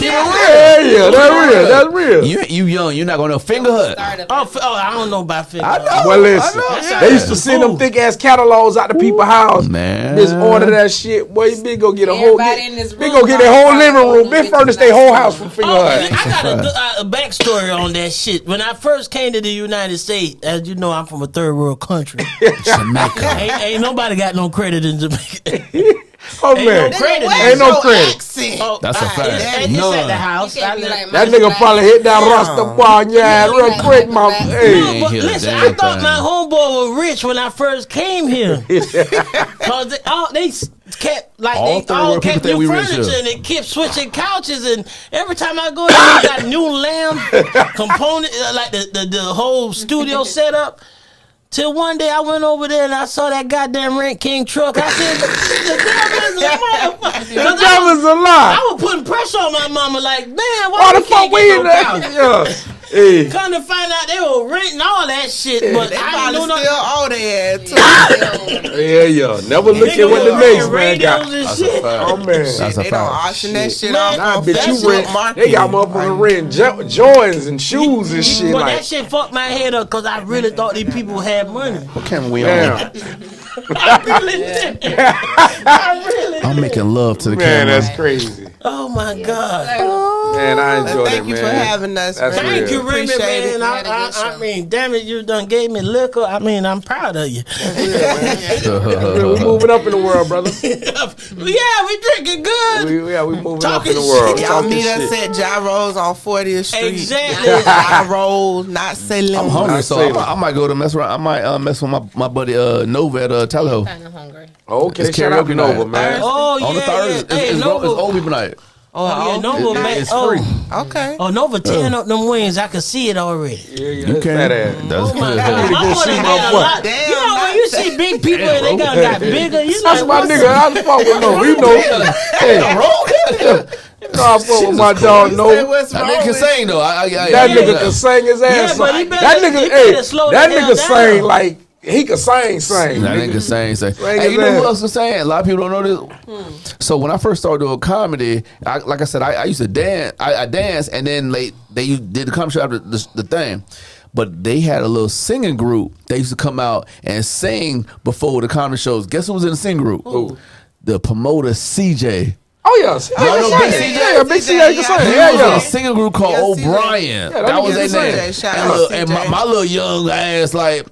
Yeah, that's real. You young, you're not gonna know fingerhood. Oh, I don't know about figure. Well, listen, they used to send them thick ass catalogs out to people's house. Man. Just order that shit. Boy, you big go get a whole. Everybody in this Big room go get their whole got living room. Big bitches furnish their whole house from Oh, fingerhood. I got a backstory on that shit. When I first came to the United States, as you know, I'm from a third world country. Jamaica. ain't nobody got no credit in Jamaica. Oh man, no credit. ain't no credit. Accent? That's a fact. It's at the house. That nigga probably hit that Rasta bar in your head real quick, my. Hey, No, but listen, I thought my homeboy was rich when I first came here. Cause they kept like All they third all world people kept think new we rich furniture here. and they kept switching couches and every time I go there they got new lamp component like the whole studio setup. Till one day I went over there and I saw that goddamn Rent King truck. I said, the devil's a motherfucker. the devil's a lie. I was putting pressure on my mama like, man, Why why the fuck we in there? there? Yeah. Hey. Come to find out they were renting all that shit, but They I probably didn't know still nothing. owe their ass too. Yeah. Never look at what the next man got. Radios and shit. Oh man. That's a They don't fact. auction that shit Man, off. Nah, bitch, That's you rent. marketing. They got motherfuckers renting Jordans and shoes and shit But like. that shit fucked my head up because I really thought these people had money. What camera we on? Damn. I really did. I really did. I'm making love to the Man, camera. that's crazy. Oh my God. Man, I enjoy that, Thank you man. for having us, That's man. Thank you, Remy, Appreciate it. man. I mean, damn it, you done gave me liquor. I mean, I'm proud of you. We moving up in the world, brother. Yeah, we drinking good. We moving up Talking in the world. shit. Y'all Talking meet us shit. at Gyros on 40th Street. Exactly. Gyros, not selling. I'm hungry, so Say that. I might go to mess around. I might mess with my buddy Nova at Tahoe. Kind of hungry. Okay, It's shout out karaoke to Nova, night. man. Oh, On the yeah, third, yeah. Hey, it's Nova. old people night. Oh, yeah, Nova, man. It's free. Okay. Oh, Nova tearing up them wings. I can see it already. Yeah, You can. That's Oh my good. God. go My see boy my had a boy. lot. Damn, You know, when you see big people and they got bigger, you That's like, my what's nigga. I fuck with no. You know. Hey, you know I fuck with my dog. No, Say what's That wrong nigga can with sing though. that nigga can sing his ass but off. he That better- nigga, he better hey, slow that the hell nigga down. sing like he can sing. That nigga sing. Sing Hey, his you know ass. who else was saying? A lot of people don't know this. So when I first started doing comedy, like I said, I used to dance. I dance, and then they did the comedy show after the thing. But they had a little singing group. They used to come out and sing before the comedy shows. Guess who was in the singing group? Who? The promoter CJ. Oh yes, Y'all know Big CJ? Yeah, Big CJ can sing. He Yeah, was yeah. in a singing group called Yes, CJ. O'Brien. Yeah, that was nigga their can name. sing. Shout And, out look, CJ. and my little young ass, like,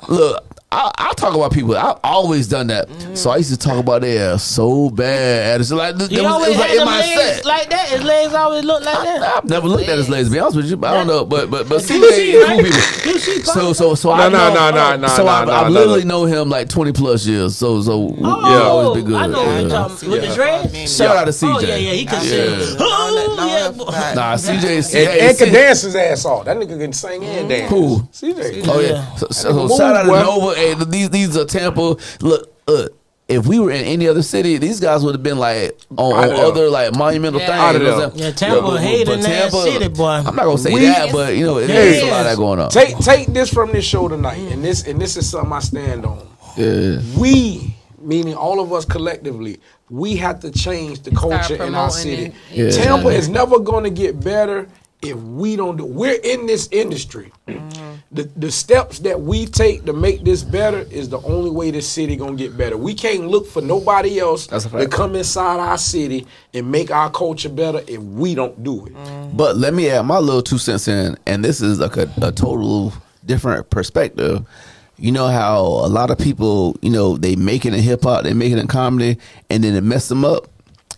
look, I talk about people. I've always done that. So I used to talk about their ass so bad. It's like it He was always like had in them my legs set. like that. His legs always look like that. I've never looked at his legs, to be honest with you. But I don't know. But CJ You see, is right? cool people. You see, So I know. No. So I literally know him like 20 plus years. So we always been good. I know what you're talking about. With the dreads? Shout out to CJ. Oh, yeah, he can sing. No, Oh, yeah, boy. Nah, CJ. And can dance his ass off. That nigga can sing and dance. Who? CJ. Oh yeah. So Move, shout out to boy. Nova. Hey, these are Tampa. Look, if we were in any other city, these guys would have been like on Out of there. other like monumental Yeah. things. Out of You know what there. I'm saying? Yeah, Tampa hating that city, boy. I'm not gonna say We- that, but you know, Yes. there's a lot of that going on. Take this from this show tonight, and this is something I stand on. Yeah. We, meaning all of us collectively, we have to change the culture in our promoting city. it. Yeah. Tampa is never going to get better if we don't do. We're in this industry. The steps that we take to make this better is the only way this city gonna get better. We can't look for nobody else That's a to fact. come inside our city and make our culture better if we don't do it. But let me add my little 2 cents in, and this is like a total different perspective. You know how a lot of people, you know, they make it in hip hop, they make it in comedy, and then it mess them up.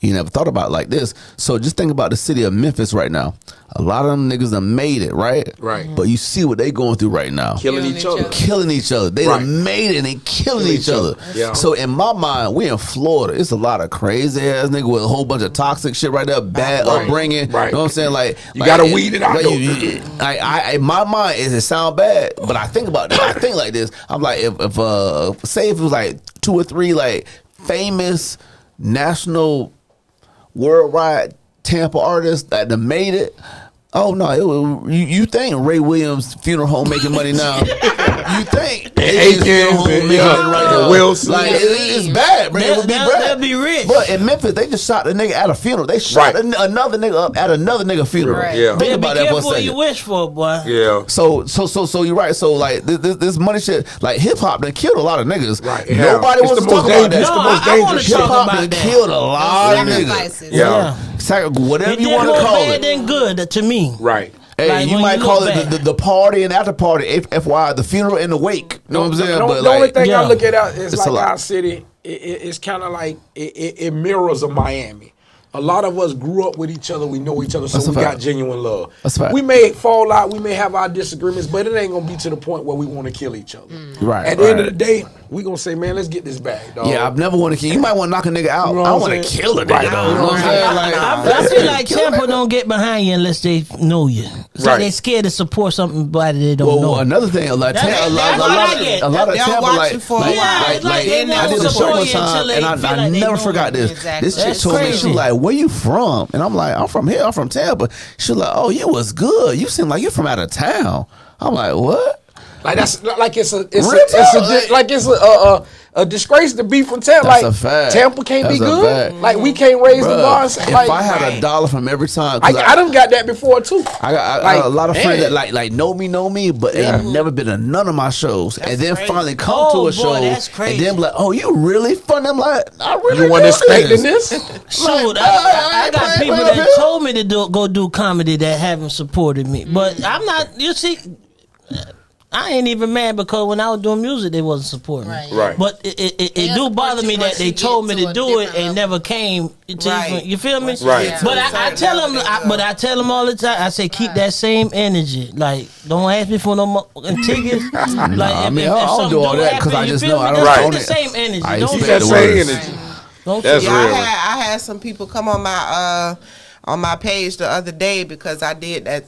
You never thought about it like this. So just think about the city of Memphis right now. A lot of them niggas done made it, right? Right. But you see what they going through right now. Killing each other. Killing each other. They Right. done made it and they killing each other. Yeah. So in my mind, we in Florida. It's a lot of crazy ass nigga with a whole bunch of toxic shit right there, bad Right. upbringing. Right. You know what I'm saying? Like You gotta weed it out, Like, though. I in my mind, it sound bad, but I think about this. I think like this. I'm like, if say if it was like 2 or 3 like famous national worldwide Tampa artists that done made it. Oh no! You think Ray Williams funeral home making money now? You think Aikens, funeral home making yeah, money right now? Wilson. Like it's bad, bro. It would be They'll bad. be rich. But in Memphis, they just shot a nigga at a funeral. They shot Right. another nigga up at another nigga funeral. Right. Yeah. Think Yeah, about be that for a careful what second. you wish for, boy. Yeah. So you're right. So like this money shit, like hip hop, done killed a lot of niggas. Right, it have. Nobody It's wants the to talk most about dangerous- that. the most I wanna dangerous Hip talk hop about done that. killed a lot of niggas. Sacrifices. Yeah. Whatever It you did want to more call bad it. than good to me. Right. Hey, Like, you when might you call look it back. the party and after party, FY, the funeral and the wake. You know what I'm saying? The But only like, thing yeah. I look at is It's like a lot. our city. It's kind of like it mirrors a Miami. A lot of us grew up with each other. We know each other, so That's a we fact. got genuine love. That's a fact. We may fall out. We may have our disagreements, but it ain't gonna be to the point where we want to kill each other. Right, At the end of the right. day, we gonna say, man, let's get this bag, dog. Yeah, I've never want to kill. You might want to knock a nigga out. You know I what want I'm to saying? kill a nigga Right. though. You know what I'm saying? Like, I feel like Tampa don't get behind you unless they know you. It's Right. like they scared to support somebody they don't Well, know. another thing, like That's a what I get. lot of They'll Tampa, watch like, you for a like, while. like, it's like they I won't did a show support one you until time, they and feel I like they never know forgot you. this. Exactly. This chick That's told me, she crazy. was like, "Where you from?" And I'm like, "I'm from here. I'm from Tampa." She was like, "Oh, you was good. You seem like you're from out of town." I'm like, "What?" Like that's like it's a disgrace to be from Tampa. That's Like a fact. Tampa can't That's be a good. fact. Like we can't raise the Bruh, bar. And say, if like, I had $1 from every time, 'cause I done got that before too. I got Like, a lot of friends man. that like know me, but Yeah. ain't never been to none of my shows, and then crazy. finally come Oh, to a boy, show, that's crazy. and then be like, "Oh, you really funny?" I'm like, "I really You weren't do expecting this? Shoot, Like, I got I people ain't that here. told me to go do comedy that haven't supported me. But I'm not, you see, I ain't even mad because when I was doing music, they wasn't supporting me. Right. Right. But it They'll do support bother you me that once they you told get me to to a do it different and level. never came. To Right. you feel me? Right. But I tell them, but I tell them all the time. I say keep that same energy. Like don't ask me for no more tickets. Like I mean, I don't something do all that happen, 'cause I you just feel know me? I Just don't keep own the it. same energy. I Don't expect That the same worst. energy. don't That's Yeah, real. I had some people come on my on my page the other day because I did that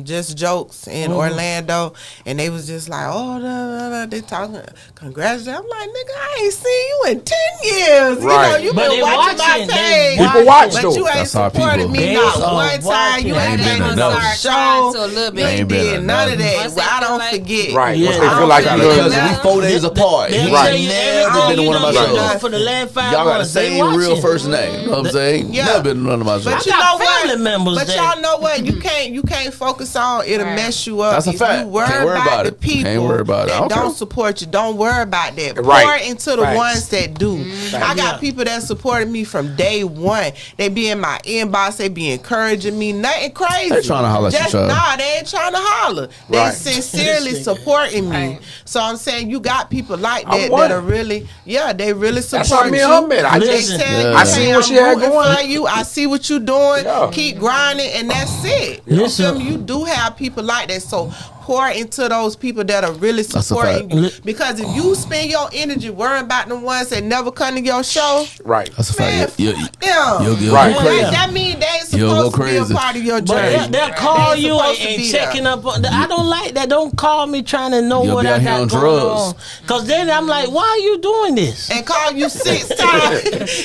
just jokes in Orlando, and they was just like, oh, they talking congratulations. I'm like, nigga, I ain't seen you in 10 years. Right. You But been they watching my watching, page, People watch but though. you ain't That's our supported people. me They not are one time. watching. You Ain't ain't been been enough. on the Start show. to a little You bit. ain't Ain't been did none of enough. that. Once Well, they I feel don't like- forget. Right. Yeah. Once they feel like you Because love we 4 days apart. They'll You tell ain't you never everything been to you one of my done shows. done for the last 5 Y'all got the months. They same real watching. first name. You know what I'm saying? Yeah. Never been to none of my shows. But I you got know what? family members But that- y'all know what? You can't focus on. It'll Right. mess you up. That's a If fact. you worry Can't worry about about the it. people Can't worry about it. I that don't care. don't support you, don't worry about that. Right. Pour into the Facts. ones that do. I got Yeah. people that supported me from day one. They be in my inbox. They be encouraging me. Nothing crazy. They trying to holler at you, Just, child. nah, they ain't trying to holler. Right. They sincerely supporting me. Right. So I'm saying you got people like I'm that one. that are really, they really support That's how me and you. her met. I They just Listen. tell Yeah. you, I hey, seen what I'm she had rooting going. for you. I see what you doing. Yeah. Keep grinding, and that's it. Listen. You feel me? You do have people like that. So pour into those people that are really a supporting fact. you. Because if you spend your energy worrying about the ones that never come to your show, Right. That's a man, fact. You'll Right. go that, crazy. that means they ain't You'll supposed go to be a crazy. part of your But journey. they'll call They you supposed to and be checking there. up on. I don't like that. Don't call me trying to know You'll what be I out here got on going drugs. on. Cause then I'm like, why are you doing this? And call you 6 times.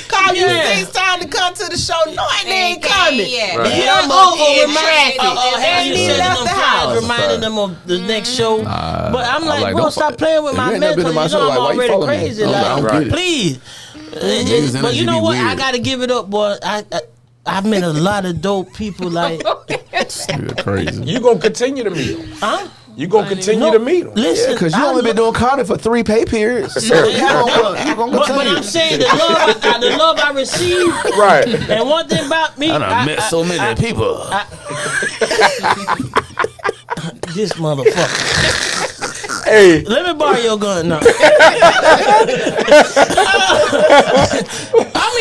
Call you 6 times to come to the show knowing they ain't coming. Yeah. Right. Then I'm Oh, up in remind- traffic. oh, have They you ain't sending left them the flyers house. reminding them of the next show? But I'm like, bro, don't stop fuck- playing with If my you ain't never mental. been to my You show, know I'm like, why you already follow me? crazy. I don't Like, get it. please. Niggas' But energy you know be what? I weird. gotta give it up, boy. I've met a lot of dope people. Like, You're crazy. You gonna continue to meet them. huh? You gonna continue No, to meet them. Listen, Because you I only been lo- doing comedy for 3 pay periods. You gonna But continue. I'm saying the love I receive. Right. And one thing about me, I done met so many people. this motherfucker. Hey, Let me borrow your gun now. I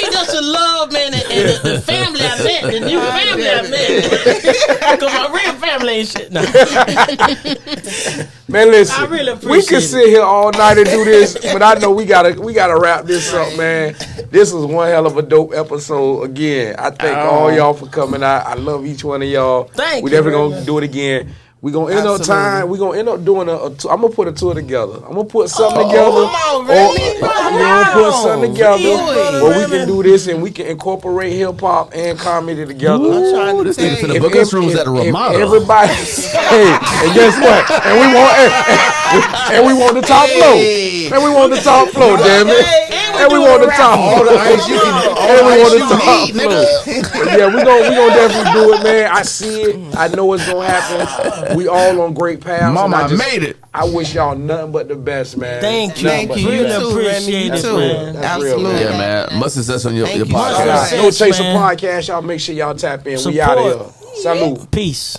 mean, just the love, man, and the family I met, the new family I met. Because my real family ain't shit now. man, listen. I really We appreciate can it. sit here all night and do this, but I know we gotta wrap this up, man. This was one hell of a dope episode. Again, I thank all y'all for coming out. I love each one of y'all. Thank we you, definitely brother. gonna do it again. We gonna end up Absolutely. time. We gonna end up doing a tour. I'm gonna put a tour together. I'm gonna put something together. Come on, Remy. We gonna put something together Please, where we Remy. can do this and we can incorporate hip hop and comedy together. I'm trying to This tell nigga finna you. book us rooms at a Ramada. Everybody, hey, and guess what? And we want the top floor. And we want the top floor, damn it. And we want the top floor. And we want the top floor. Yeah, we gonna definitely do it, man. I see it. I know it's gonna happen. We all on great paths. Mama, and I made it. I wish y'all nothing but the best, man. Thank you. Nothing but Thank the you. best. You too, Remy. Appreciate You it, too. man. That's real, man. Absolutely. Yeah, man. Much success on your Thank you. All podcast. right. Success, No Chaser man. Podcast. Y'all make sure y'all tap in. We out of here. Support. Salute. Peace.